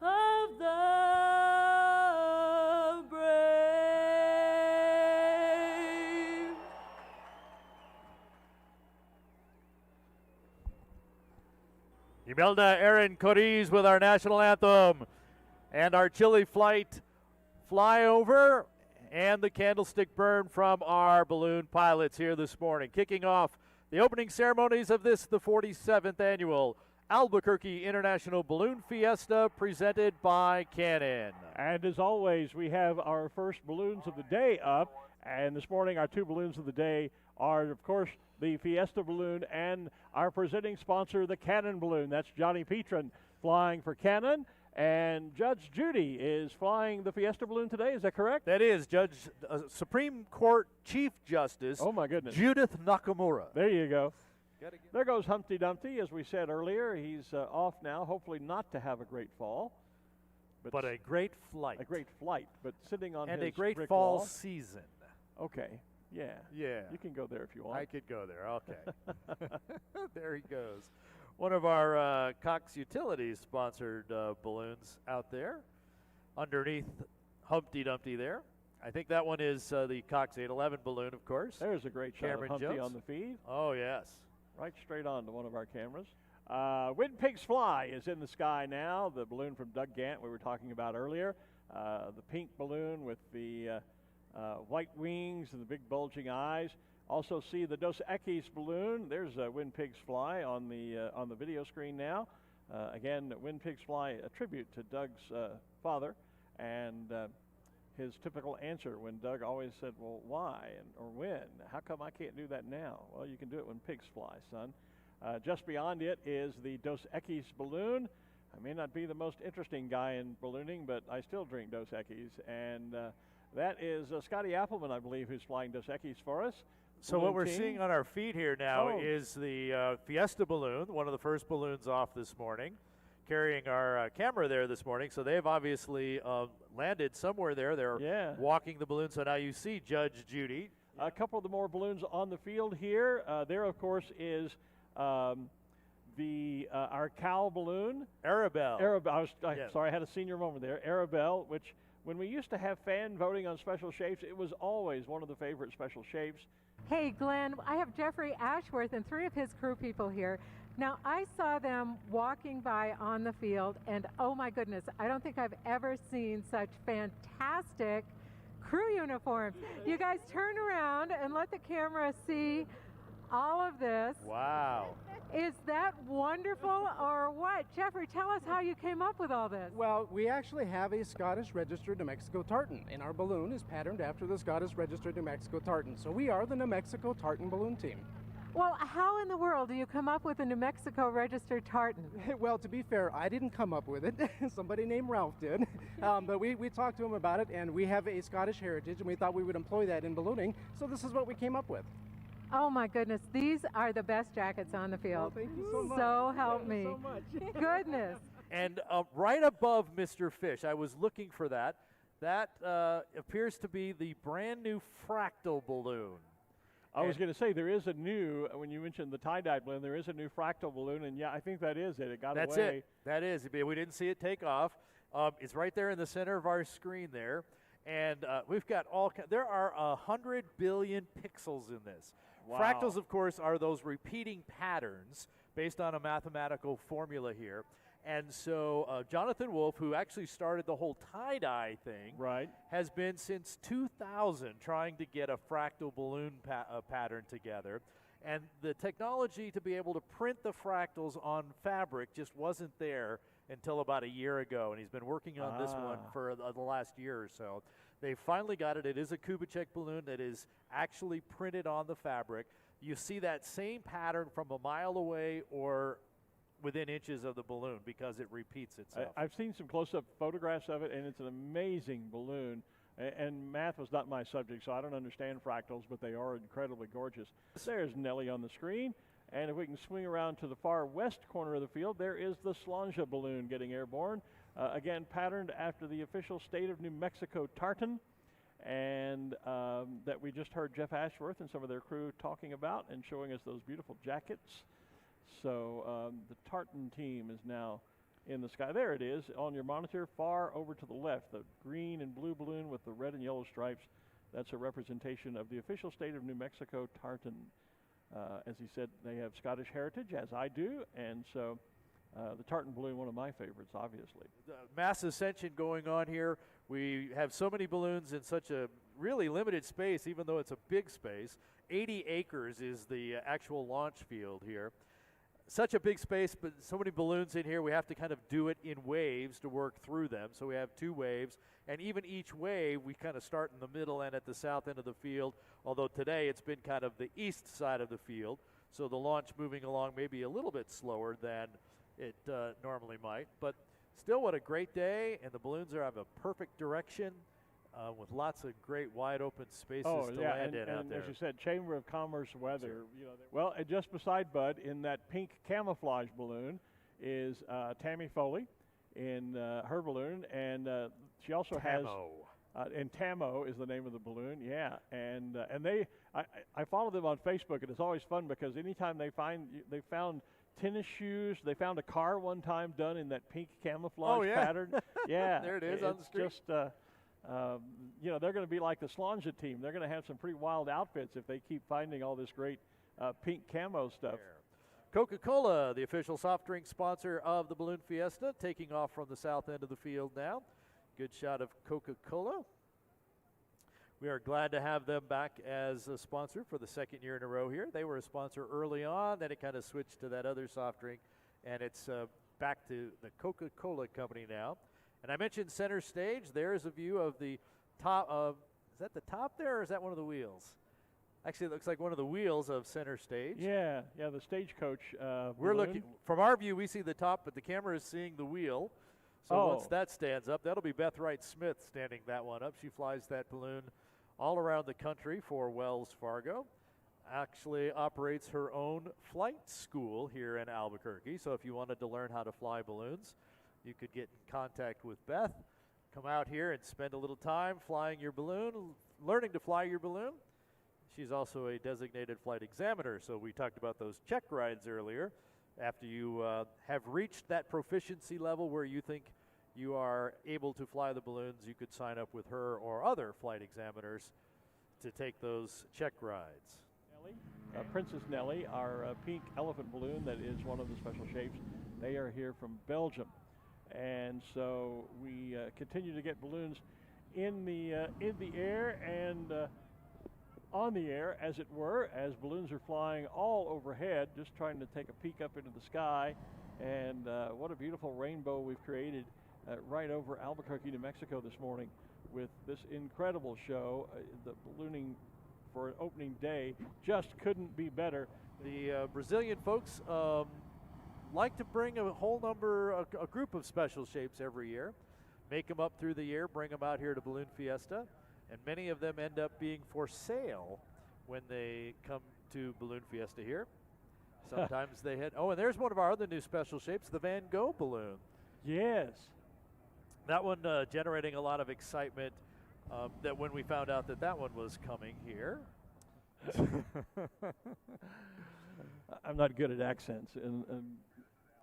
[SPEAKER 5] of the brave.
[SPEAKER 4] Imelda Aaron Coriz with our national anthem and our chili flight flyover and the candlestick burn from our balloon pilots here this morning. Kicking off the opening ceremonies of the 47th annual Albuquerque International Balloon Fiesta presented by Canon.
[SPEAKER 2] And as always, we have our first balloons of the day up. And this morning, our two balloons of the day are, of course, the Fiesta Balloon, and our presenting sponsor, the Cannon Balloon. That's Johnny Petrin flying for Cannon. And Judge Judy is flying the Fiesta Balloon today. Is that correct?
[SPEAKER 3] That is Judge Supreme Court Chief Justice.
[SPEAKER 2] Oh, my goodness.
[SPEAKER 3] Judith Nakamura.
[SPEAKER 2] There you go. There goes Humpty Dumpty. As we said earlier, he's off now, hopefully not to have a great fall.
[SPEAKER 3] But a great flight.
[SPEAKER 2] A great flight, but sitting on
[SPEAKER 3] and
[SPEAKER 2] his
[SPEAKER 3] a great
[SPEAKER 2] brick
[SPEAKER 3] fall
[SPEAKER 2] wall.
[SPEAKER 3] season.
[SPEAKER 2] Okay, yeah.
[SPEAKER 3] Yeah.
[SPEAKER 2] You can go there if you want.
[SPEAKER 3] I could go there, okay. There he goes. One of our Cox Utilities sponsored balloons out there underneath Humpty Dumpty there. I think that one is the Cox 811 balloon, of course.
[SPEAKER 2] There's a great shot
[SPEAKER 3] Cameron
[SPEAKER 2] of Humpty
[SPEAKER 3] Jones
[SPEAKER 2] on the feed.
[SPEAKER 3] Oh, yes.
[SPEAKER 2] Right straight on to one of our cameras. When Pigs Fly is in the sky now, the balloon from Doug Gant we were talking about earlier. The pink balloon with the white wings and the big bulging eyes. Also see the Dos Equis balloon. There's When Pigs Fly on the video screen now. Again, When Pigs Fly, a tribute to Doug's father, and his typical answer when Doug always said, well, why or when? How come I can't do that now? Well, you can do it when pigs fly, son. Just beyond it is the Dos Equis balloon. I may not be the most interesting guy in ballooning, but I still drink Dos Equis. And that is Scotty Appleman, I believe, who's flying Dos Equis for us.
[SPEAKER 3] So what we're seeing on our feed here now is the Fiesta balloon, one of the first balloons off this morning, carrying our camera there this morning. So they've obviously landed somewhere there. They're walking the balloon. So now you see Judge Judy.
[SPEAKER 2] A couple of the more balloons on the field here. There, of course, is our cow balloon.
[SPEAKER 3] Arabelle.
[SPEAKER 2] Sorry, I had a senior moment there. Arabelle, which when we used to have fan voting on special shapes, it was always one of the favorite special shapes.
[SPEAKER 11] Hey, Glenn, I have Jeffrey Ashworth and 3 of his crew people here. Now, I saw them walking by on the field, and oh my goodness, I don't think I've ever seen such fantastic crew uniforms. You guys turn around and let the camera see all of this.
[SPEAKER 3] Wow.
[SPEAKER 11] Is that wonderful or what? Jeffrey, tell us how you came up with all this.
[SPEAKER 12] Well, we actually have a Scottish Registered New Mexico tartan, and our balloon is patterned after the Scottish Registered New Mexico tartan. So we are the New Mexico tartan balloon team.
[SPEAKER 11] Well, how in the world do you come up with a New Mexico registered tartan?
[SPEAKER 12] Well, to be fair, I didn't come up with it. Somebody named Ralph did. But we talked to him about it, and we have a Scottish heritage, and we thought we would employ that in ballooning. So this is what we came up with.
[SPEAKER 11] Oh my goodness, these are the best jackets on the field.
[SPEAKER 12] Oh, thank you so much.
[SPEAKER 11] So help me.
[SPEAKER 12] So much.
[SPEAKER 11] Goodness.
[SPEAKER 3] And right above Mr. Fish, I was looking for that. That appears to be the brand new Fractal Balloon.
[SPEAKER 2] I was going to say, there is a new, when you mentioned the tie-dye balloon, there is a new Fractal Balloon, and yeah, I think that is it. It got away.
[SPEAKER 3] That's it. That is. We didn't see it take off. It's right there in the center of our screen there. And we've got there are 100 billion pixels in this.
[SPEAKER 2] Wow.
[SPEAKER 3] Fractals, of course, are those repeating patterns based on a mathematical formula here. And so Jonathan Wolf, who actually started the whole tie-dye thing, has been since 2000 trying to get a fractal balloon pattern together. And the technology to be able to print the fractals on fabric just wasn't there until about a year ago. And he's been working on this one for the last year or so. They finally got it. It is a Kubitschek balloon that is actually printed on the fabric. You see that same pattern from a mile away or within inches of the balloon because it repeats itself.
[SPEAKER 2] I've seen some close-up photographs of it, and it's an amazing balloon. And math was not my subject, so I don't understand fractals, but they are incredibly gorgeous. There's Nellie on the screen. And if we can swing around to the far west corner of the field, there is the Slanja balloon getting airborne. Again, patterned after the official state of New Mexico tartan, and that we just heard Jeff Ashworth and some of their crew talking about and showing us those beautiful jackets. So the tartan team is now in the sky. There it is on your monitor, far over to the left, the green and blue balloon with the red and yellow stripes. That's a representation of the official state of New Mexico tartan. As he said, they have Scottish heritage, as I do, and so the tartan balloon, one of my favorites, obviously.
[SPEAKER 3] Mass ascension going on here. We have so many balloons in such a really limited space, even though it's a big space. 80 acres is the actual launch field here. such a big space, but so many balloons in here, we have to kind of do it in waves to work through them. So we have 2 waves, and even each wave, we kind of start in the middle and at the south end of the field, although today it's been kind of the east side of the field. So the launch moving along maybe a little bit slower than it normally might. But still, what a great day, and the balloons have a perfect direction. With lots of great wide open spaces to land in out there.
[SPEAKER 2] As you said, Chamber of Commerce weather. Sure. You know, well, and just beside Bud, in that pink camouflage balloon, is Tammy Foley in her balloon, and she also has. And Tamo is the name of the balloon, yeah. And I follow them on Facebook, and it's always fun because anytime they found tennis shoes, they found a car one time done in that pink camouflage pattern. Yeah,
[SPEAKER 3] there it is on the street.
[SPEAKER 2] Just you know, they're going to be like the Slanja team. They're going to have some pretty wild outfits if they keep finding all this great pink camo stuff.
[SPEAKER 3] Coca-Cola, the official soft drink sponsor of the Balloon Fiesta, taking off from the south end of the field now. Good shot of Coca-Cola. We are glad to have them back as a sponsor for the 2nd year in a row here. They were a sponsor early on, then it kind of switched to that other soft drink, and it's back to the Coca-Cola company now. And I mentioned center stage. There's a view of the top of, is that the top there, or is that one of the wheels? Actually, it looks like one of the wheels of center stage.
[SPEAKER 2] Yeah, the stagecoach.
[SPEAKER 3] We're looking, from our view, we see the top, but the camera is seeing the wheel. So once that stands up, that'll be Beth Wright-Smith standing that one up. She flies that balloon all around the country for Wells Fargo. Actually operates her own flight school here in Albuquerque. So if you wanted to learn how to fly balloons, you could get in contact with Beth, come out here and spend a little time flying your balloon, learning to fly your balloon. She's also a designated flight examiner, so we talked about those check rides earlier. After you have reached that proficiency level where you think you are able to fly the balloons, you could sign up with her or other flight examiners to take those check rides.
[SPEAKER 2] Nellie, Princess Nellie, our pink elephant balloon that is one of the special shapes, they are here from Belgium. And so we continue to get balloons in the air and on the air, as it were, as balloons are flying all overhead, just trying to take a peek up into the sky. And what a beautiful rainbow we've created right over Albuquerque, New Mexico this morning with this incredible show. The ballooning for an opening day just couldn't be better.
[SPEAKER 3] The Brazilian folks like to bring a group of special shapes every year, make them up through the year, bring them out here to Balloon Fiesta, and many of them end up being for sale when they come to Balloon Fiesta here. Sometimes they hit. Oh, and there's one of our other new special shapes, the Van Gogh balloon.
[SPEAKER 2] Yes.
[SPEAKER 3] That one generating a lot of excitement that when we found out that one was coming here.
[SPEAKER 2] I'm not good at accents.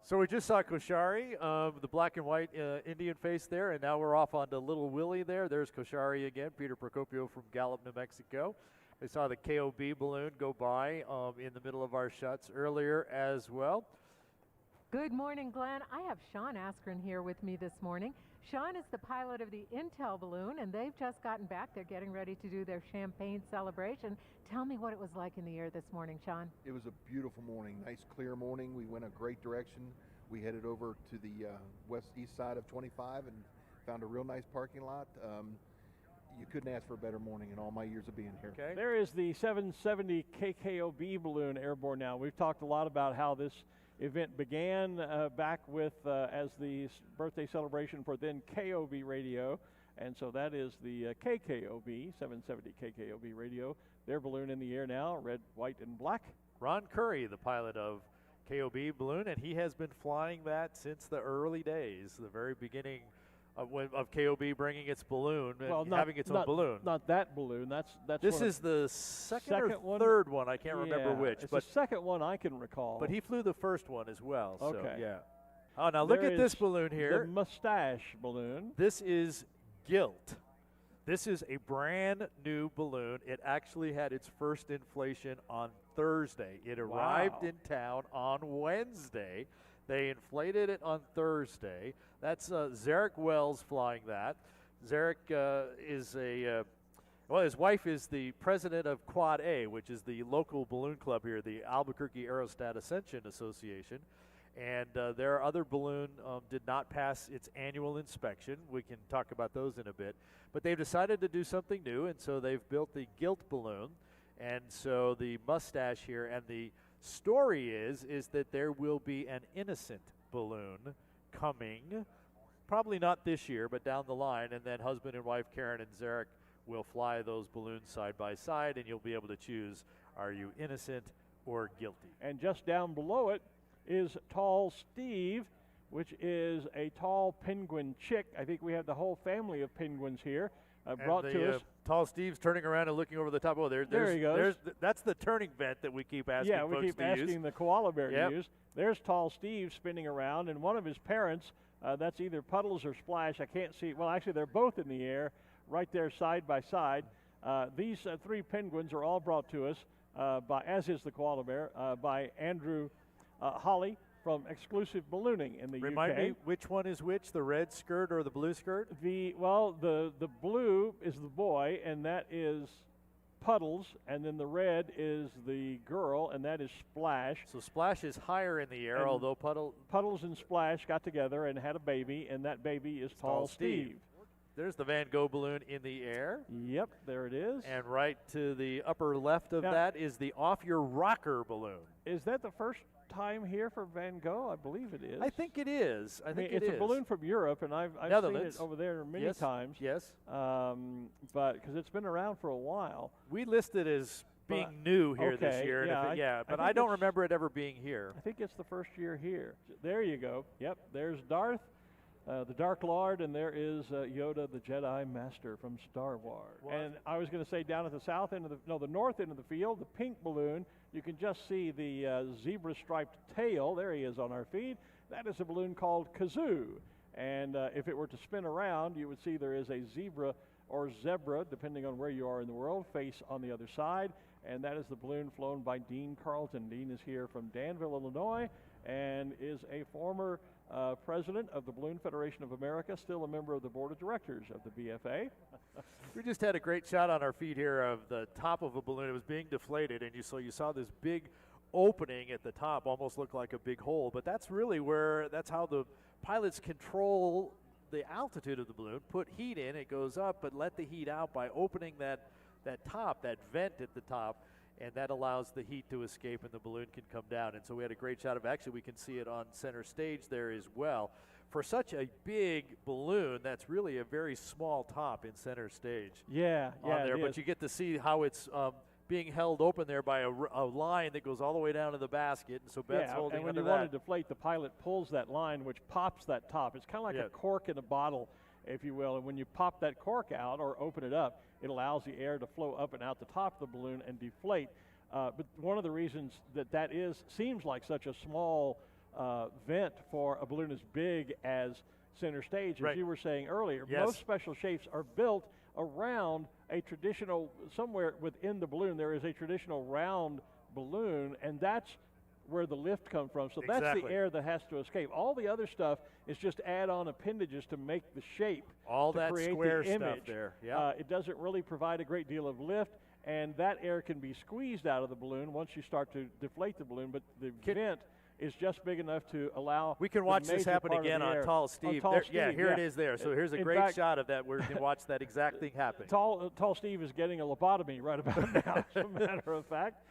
[SPEAKER 3] So we just saw Koshari, the black and white Indian face there, and now we're off onto Little Willie there. There's Koshari again, Peter Procopio from Gallup, New Mexico. We saw the KOB balloon go by in the middle of our shots earlier as well.
[SPEAKER 11] Good morning, Glenn. I have Sean Askren here with me this morning. Sean is the pilot of the Intel balloon, and they've just gotten back. They're getting ready to do their champagne celebration. Tell me what it was like in the air this morning, Sean.
[SPEAKER 13] It was a beautiful morning, nice clear morning. We went a great direction. We headed over to the east side of 25 and found a real nice parking lot. You couldn't ask for a better morning in all my years of being here.
[SPEAKER 2] Okay. There is the 770 KKOB balloon airborne now. We've talked a lot about how this event began back with as the birthday celebration for then KOB radio, and so that is the KKOB, 770 KKOB radio. Their balloon in the air now, red, white, and black.
[SPEAKER 3] Ron Curry, the pilot of KOB balloon, and he has been flying that since the early days, the very beginning of KOB bringing its balloon and having its own balloon.
[SPEAKER 2] Not that balloon. That's
[SPEAKER 3] this is the second or third one. I can't remember which.
[SPEAKER 2] It's the second one I can recall.
[SPEAKER 3] But he flew the first one as well.
[SPEAKER 2] Okay.
[SPEAKER 3] So, yeah. Oh, now look at this balloon here.
[SPEAKER 2] The mustache balloon.
[SPEAKER 3] This is Gilt. This is a brand new balloon. It actually had its first inflation on Thursday. It arrived in town on Wednesday. They inflated it on Thursday. That's Zarek Wells flying that. Zarek is a Well, his wife is the president of Quad A, which is the local balloon club here, the Albuquerque Aerostat Ascension Association. And their other balloon did not pass its annual inspection. We can talk about those in a bit. But they've decided to do something new, and so they've built the Gilt balloon. And so the mustache here, and the story is that there will be an innocent balloon coming, probably not this year, but down the line, and then husband and wife Karen and Zarek will fly those balloons side by side, and you'll be able to choose, are you innocent or guilty?
[SPEAKER 2] And just down below it is Tall Steve, which is a tall penguin chick. I think we have the whole family of penguins here brought to us.
[SPEAKER 3] Tall Steve's turning around and looking over the top. Oh, there
[SPEAKER 2] he goes.
[SPEAKER 3] That's the turning vent that we keep asking folks to use.
[SPEAKER 2] Yeah, we keep asking the koala bear to use. There's Tall Steve spinning around, and one of his parents, that's either Puddles or Splash. I can't see. Well, actually, they're both in the air right there side by side. These three penguins are all brought to us, as is the koala bear, by Andrew Holly from Exclusive Ballooning in the UK.
[SPEAKER 3] Remind me, which one is which, the red skirt or the blue skirt?
[SPEAKER 2] The blue is the boy, and that is Puddles, and then the red is the girl, and that is Splash.
[SPEAKER 3] So Splash is higher in the air,
[SPEAKER 2] and
[SPEAKER 3] although
[SPEAKER 2] Puddles and Splash got together and had a baby, and that baby is Tall Steve.
[SPEAKER 3] There's the Van Gogh balloon in the air.
[SPEAKER 2] Yep, there it is.
[SPEAKER 3] And right to the upper left of that is the Off Your Rocker balloon.
[SPEAKER 2] Is that the first time here for Van Gogh? I believe it is.
[SPEAKER 3] I think it is. I think
[SPEAKER 2] it's a balloon from Europe, and I've seen it over there many times.
[SPEAKER 3] Yes.
[SPEAKER 2] But because it's been around for a while.
[SPEAKER 3] We listed as being new here this year. But I don't remember it ever being here.
[SPEAKER 2] I think it's the first year here. There you go. Yep, there's Darth, the Dark Lord, and there is Yoda, the Jedi Master from Star Wars. And I was going to say down at the south end of the north end of the field, the pink balloon, you can just see the zebra-striped tail. There he is on our feed. That is a balloon called Kazoo. And if it were to spin around, you would see there is a zebra or zebra, depending on where you are in the world, face on the other side. And that is the balloon flown by Dean Carlton. Dean is here from Danville, Illinois, and is a former president of the Balloon Federation of America, still a member of the board of directors of the BFA.
[SPEAKER 3] We just had a great shot on our feed here of the top of a balloon. It was being deflated, and you saw this big opening at the top, almost looked like a big hole. But that's really that's how the pilots control the altitude of the balloon. Put heat in, it goes up, but let the heat out by opening that top, that vent at the top, and that allows the heat to escape and the balloon can come down. And so we had a great shot of, actually we can see it on center stage there as well. For such a big balloon, that's really a very small top in center stage.
[SPEAKER 2] Yeah,
[SPEAKER 3] but you get to see how it's being held open there by a line that goes all the way down to the basket. And so Beth's holding
[SPEAKER 2] and when
[SPEAKER 3] onto
[SPEAKER 2] you want to deflate, the pilot pulls that line, which pops that top. It's kind of like a cork in a bottle, if you will. And when you pop that cork out or open it up, it allows the air to flow up and out the top of the balloon and deflate. But one of the reasons that seems like such a small vent for a balloon as big as center stage, as you were saying earlier. Most special shapes are built around a traditional, somewhere within the balloon there is a traditional round balloon, and that's where the lift comes from. So that's the air that has to escape. All the other stuff is just add-on appendages to make the shape.
[SPEAKER 3] All
[SPEAKER 2] to
[SPEAKER 3] that
[SPEAKER 2] create
[SPEAKER 3] square
[SPEAKER 2] the image.
[SPEAKER 3] stuff there. Yeah.
[SPEAKER 2] It doesn't really provide a great deal of lift, and that air can be squeezed out of the balloon once you start to deflate the balloon, but the vent is just big enough to allow.
[SPEAKER 3] We can watch this happen again on Tall Steve. Here it is there. So here's a great shot of that where you can watch that exact thing happen.
[SPEAKER 2] Tall Steve is getting a lobotomy right about now, as a matter of fact.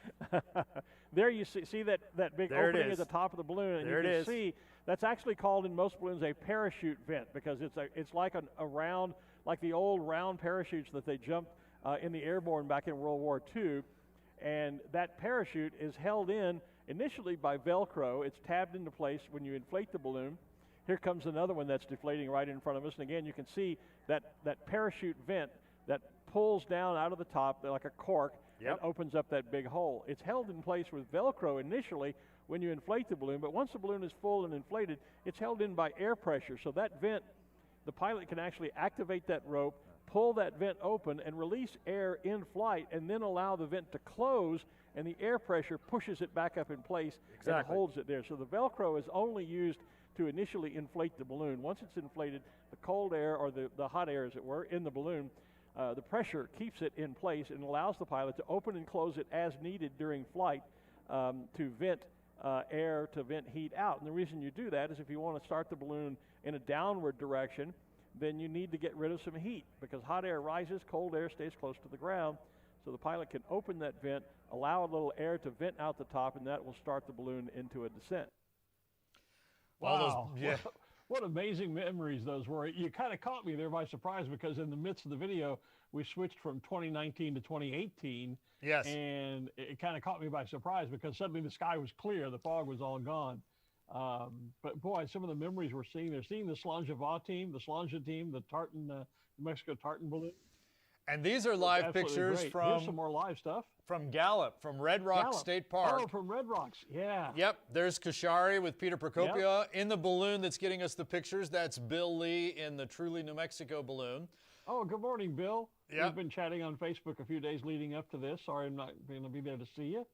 [SPEAKER 2] There you see that big opening at the top of the balloon, and you can see that's actually called in most balloons a parachute vent, because it's like a round, like the old round parachutes that they jumped in the airborne back in World War II, and that parachute is held in initially by Velcro. It's tabbed into place when you inflate the balloon. Here comes another one that's deflating right in front of us, and again you can see that parachute vent that pulls down out of the top like a cork and opens up that big hole. It's held in place with Velcro initially when you inflate the balloon, but once the balloon is full and inflated, it's held in by air pressure. So that vent, the pilot can actually activate that rope, pull that vent open, and release air in flight, and then allow the vent to close, and the air pressure pushes it back up in place and holds it there. So the Velcro is only used to initially inflate the balloon. Once it's inflated, the cold air, or the hot air as it were, in the balloon the pressure keeps it in place and allows the pilot to open and close it as needed during flight to vent air, to vent heat out. And the reason you do that is if you want to start the balloon in a downward direction, then you need to get rid of some heat because hot air rises, cold air stays close to the ground. So the pilot can open that vent, allow a little air to vent out the top, and that will start the balloon into a descent.
[SPEAKER 3] Wow.
[SPEAKER 2] What amazing memories those were. You kind of caught me there by surprise because in the midst of the video, we switched from 2019 to 2018.
[SPEAKER 3] Yes.
[SPEAKER 2] And it kind of caught me by surprise because suddenly the sky was clear. The fog was all gone. But boy, some of the memories we're seeing, they're seeing the Slangeva team, the Slanja team, the Tartan, New Mexico Tartan balloon.
[SPEAKER 3] And these are live pictures
[SPEAKER 2] great.
[SPEAKER 3] from
[SPEAKER 2] Here's some more live stuff.
[SPEAKER 3] From Gallup, from Red Rock State Park.
[SPEAKER 2] Oh, from Red Rocks, yeah.
[SPEAKER 3] Yep, there's Kashari with Peter Procopio. In the balloon that's getting us the pictures, that's Bill Lee in the Truly New Mexico balloon.
[SPEAKER 2] Oh, good morning, Bill.
[SPEAKER 3] Yep.
[SPEAKER 2] We've been chatting on Facebook a few days leading up to this. Sorry I'm not going to be there to see you.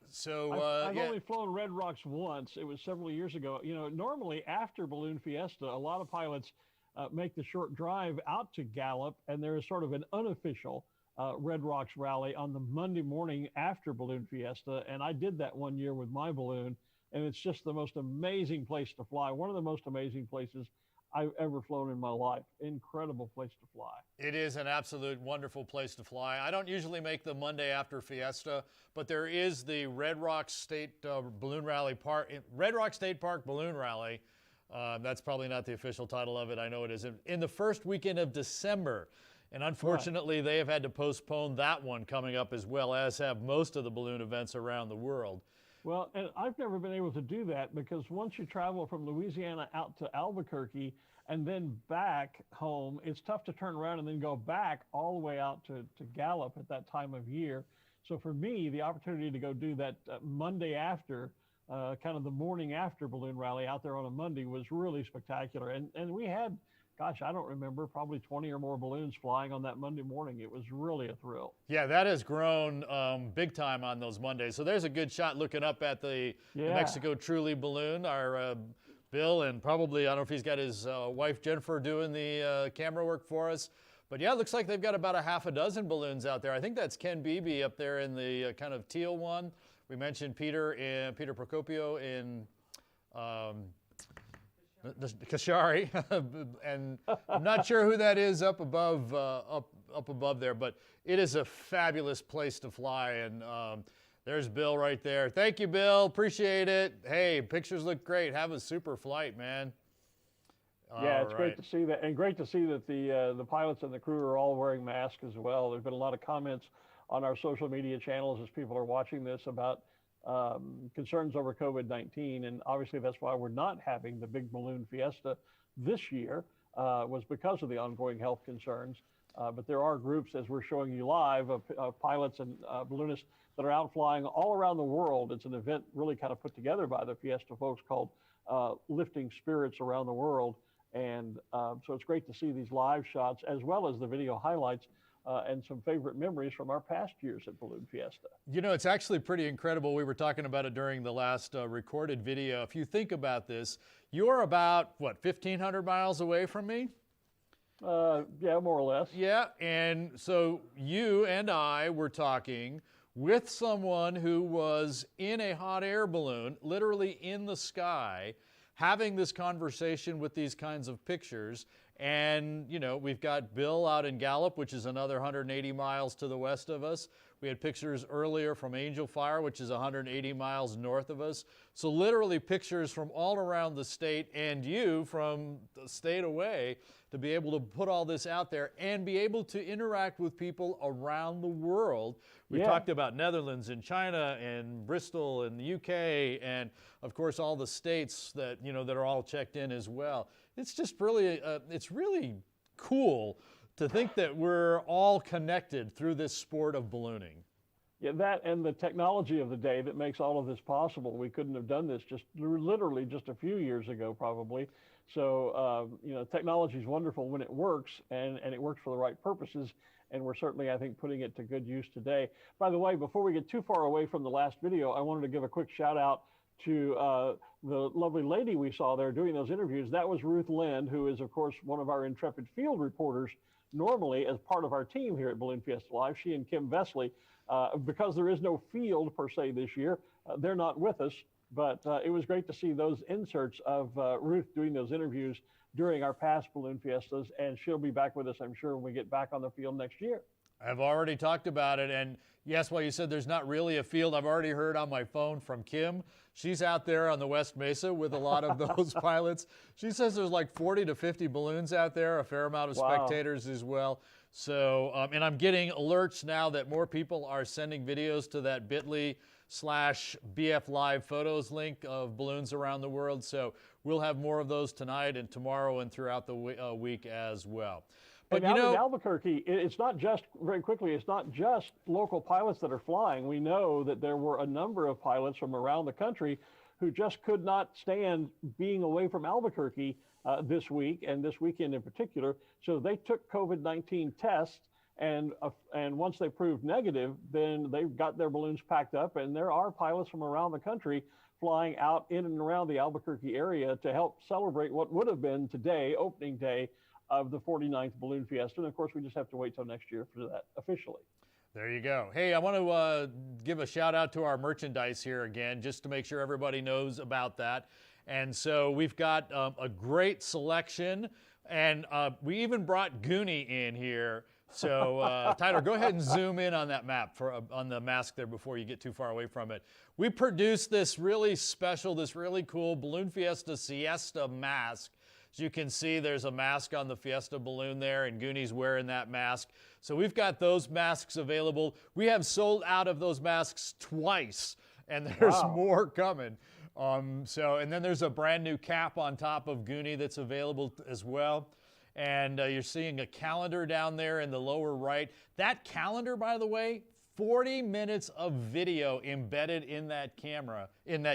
[SPEAKER 3] So
[SPEAKER 2] I've only flown Red Rocks once. It was several years ago. You know, normally after Balloon Fiesta, a lot of pilots make the short drive out to Gallup, and there is sort of an unofficial Red Rocks rally on the Monday morning after Balloon Fiesta, and I did that one year with my balloon, and it's just the most amazing place to fly. One of the most amazing places I've ever flown in my life. Incredible place to fly.
[SPEAKER 3] It is an absolute wonderful place to fly. I don't usually make the Monday after Fiesta, but there is the Red Rock State Balloon Rally Park, Red Rock State Park Balloon Rally. That's probably not the official title of it. I know it isn't. In the first weekend of December. And unfortunately, they have had to postpone that one coming up as well, as have most of the balloon events around the world.
[SPEAKER 2] Well, and I've never been able to do that because once you travel from Louisiana out to Albuquerque and then back home, it's tough to turn around and then go back all the way out to Gallup at that time of year. So for me, the opportunity to go do that Monday after, kind of the morning after Balloon Rally out there on a Monday was really spectacular. And we had, gosh, I don't remember, probably 20 or more balloons flying on that Monday morning. It was really a thrill.
[SPEAKER 3] Yeah, that has grown big time on those Mondays. So there's a good shot looking up at the New Mexico Truly balloon. Our Bill, and probably, I don't know if he's got his wife Jennifer doing the camera work for us. But yeah, it looks like they've got about a half a dozen balloons out there. I think that's Ken Beebe up there in the kind of teal one. We mentioned Peter Procopio in Kashari, and I'm not sure who that is up above up above there, but it is a fabulous place to fly. And there's Bill right there. Thank you, Bill. Appreciate it. Hey, pictures look great. Have a super flight, man.
[SPEAKER 2] Yeah, it's great to see that, and great to see that the pilots and the crew are all wearing masks as well. There's been a lot of comments on our social media channels as people are watching this about concerns over COVID-19, and obviously that's why we're not having the big Balloon Fiesta this year, was because of the ongoing health concerns. But there are groups, as we're showing you live, of pilots and balloonists that are out flying all around the world. It's an event really kind of put together by the Fiesta folks called Lifting Spirits Around the World. And so it's great to see these live shots as well as the video highlights and some favorite memories from our past years at Balloon Fiesta.
[SPEAKER 3] You know, it's actually pretty incredible. We were talking about it during the last recorded video. If you think about this, you're about, what, 1,500 miles away from me?
[SPEAKER 2] Yeah, more or less.
[SPEAKER 3] Yeah, and so you and I were talking with someone who was in a hot air balloon, literally in the sky, having this conversation with these kinds of pictures. And, you know, we've got Bill out in Gallup, which is another 180 miles to the west of us. We had pictures earlier from Angel Fire, which is 180 miles north of us. So literally pictures from all around the state, and you from the state away, to be able to put all this out there and be able to interact with people around the world. We talked about Netherlands and China and Bristol and the UK, and of course all the states that, you know, that are all checked in as well. It's just really, it's really cool to think that we're all connected through this sport of ballooning.
[SPEAKER 2] Yeah, that and the technology of the day that makes all of this possible. We couldn't have done this just literally just a few years ago, probably. So, you know, technology is wonderful when it works, and it works for the right purposes. And we're certainly, I think, putting it to good use today. By the way, before we get too far away from the last video, I wanted to give a quick shout out to the lovely lady we saw there doing those interviews. That was Ruth Lind, who is, of course, one of our intrepid field reporters normally as part of our team here at Balloon Fiesta Live. She and Kim Vesley, because there is no field per se this year, they're not with us. But it was great to see those inserts of Ruth doing those interviews during our past Balloon Fiestas, and she'll be back with us, I'm sure, when we get back on the field next year.
[SPEAKER 3] I've already talked about it, and yes, while you said there's not really a field, I've already heard on my phone from Kim. She's out there on the West Mesa with a lot of those pilots. She says there's like 40 to 50 balloons out there, a fair amount of spectators as well. So, and I'm getting alerts now that more people are sending videos to that bit.ly/BF Live photos link of balloons around the world. So we'll have more of those tonight and tomorrow and throughout the week as well. But
[SPEAKER 2] and out in Albuquerque, it's not just, very quickly, it's not just local pilots that are flying. We know that there were a number of pilots from around the country who just could not stand being away from Albuquerque this week and this weekend in particular. So they took COVID-19 tests, and once they proved negative, then they got their balloons packed up, and there are pilots from around the country flying out in and around the Albuquerque area to help celebrate what would have been today, opening day of the 49th Balloon Fiesta. And of course, we just have to wait till next year for that officially.
[SPEAKER 3] There you go. Hey, I want to give a shout out to our merchandise here again, just to make sure everybody knows about that. And so we've got a great selection, and we even brought Goonie in here. So Tyler, go ahead and zoom in on that map on the mask there before you get too far away from it. We produced this really special, this really cool Balloon Fiesta Siesta mask. As you can see, there's a mask on the Fiesta balloon there, and Goonie's wearing that mask. So we've got those masks available. We have sold out of those masks twice, and there's more coming. And then there's a brand new cap on top of Goonie that's available as well. And you're seeing a calendar down there in the lower right. That calendar, by the way, 40 minutes of video embedded in that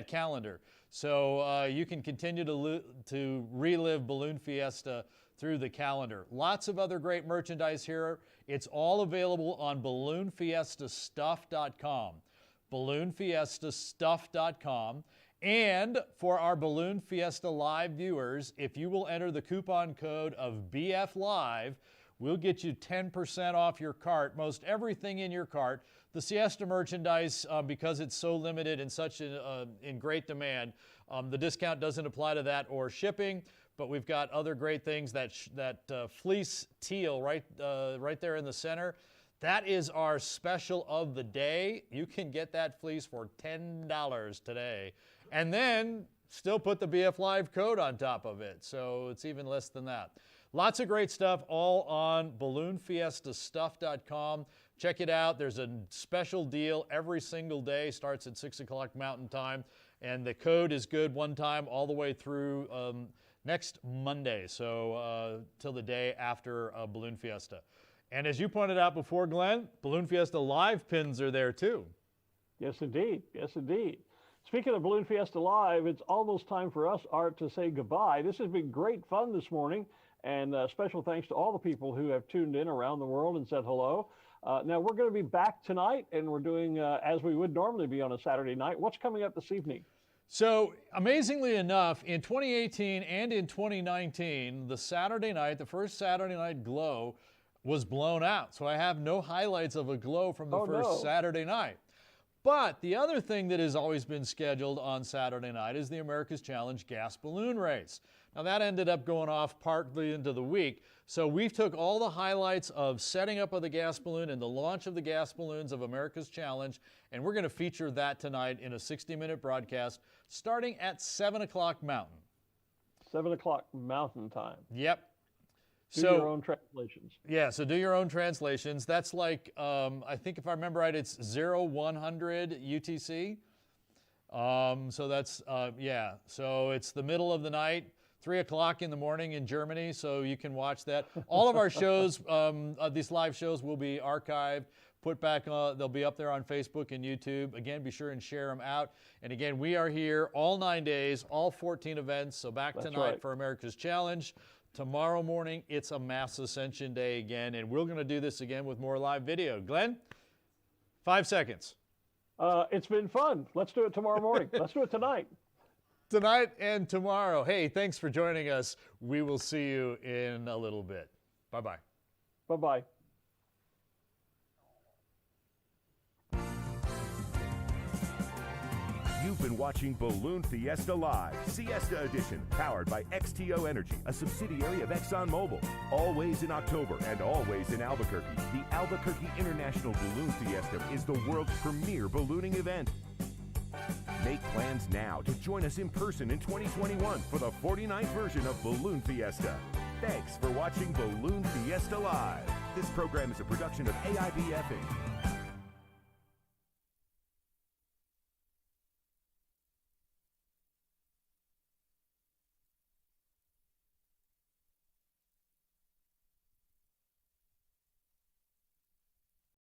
[SPEAKER 3] calendar. So you can continue to relive Balloon Fiesta through the calendar. Lots of other great merchandise here. It's all available on balloonfiestastuff.com. balloonfiestastuff.com. And for our Balloon Fiesta Live viewers, if you will enter the coupon code of BF Live, we'll get you 10% off your cart, most everything in your cart. The Siesta merchandise, because it's so limited and such in great demand, the discount doesn't apply to that or shipping, but we've got other great things. That fleece teal right there in the center, that is our special of the day. You can get that fleece for $10 today. And then still put the BF Live code on top of it, so it's even less than that. Lots of great stuff all on balloonfiestastuff.com. Check it out. There's a special deal every single day. Starts at 6 o'clock Mountain Time. And the code is good one time all the way through next Monday, so till the day after Balloon Fiesta. And as you pointed out before, Glenn, Balloon Fiesta Live pins are there too.
[SPEAKER 2] Yes, indeed. Yes, indeed. Speaking of Balloon Fiesta Live, it's almost time for us, Art, to say goodbye. This has been great fun this morning, and special thanks to all the people who have tuned in around the world and said hello. Now, we're going to be back tonight, and we're doing as we would normally be on a Saturday night. What's coming up this evening?
[SPEAKER 3] So, amazingly enough, in 2018 and in 2019, the first Saturday night glow was blown out. So I have no highlights of a glow from the first Saturday night. But the other thing that has always been scheduled on Saturday night is the America's Challenge gas balloon race. Now that ended up going off partly into the week. So we took all the highlights of setting up of the gas balloon and the launch of the gas balloons of America's Challenge, and we're going to feature that tonight in a 60-minute broadcast starting at 7 o'clock Mountain.
[SPEAKER 2] 7 o'clock Mountain Time.
[SPEAKER 3] Yep.
[SPEAKER 2] Do your own translations.
[SPEAKER 3] Yeah, so do your own translations. That's like, I think if I remember right, it's 0100 UTC. So that's, yeah. So it's the middle of the night, 3 o'clock in the morning in Germany, so you can watch that. All of our shows, these live shows will be archived, put back, they'll be up there on Facebook and YouTube. Again, be sure and share them out. And again, we are here all 9 days, all 14 events, so back tonight for America's Challenge. Tomorrow morning, it's a mass ascension day again, and we're going to do this again with more live video. Glenn, 5 seconds.
[SPEAKER 2] It's been fun. Let's do it tomorrow morning. Let's do it tonight.
[SPEAKER 3] Tonight and tomorrow. Hey, thanks for joining us. We will see you in a little bit. Bye-bye.
[SPEAKER 2] Bye-bye.
[SPEAKER 1] You've been watching Balloon Fiesta Live, Siesta Edition, powered by XTO Energy, a subsidiary of ExxonMobil. Always in October and always in Albuquerque, the Albuquerque International Balloon Fiesta is the world's premier ballooning event. Make plans now to join us in person in 2021 for the 49th version of Balloon Fiesta. Thanks for watching Balloon Fiesta Live. This program is a production of AIBF Inc.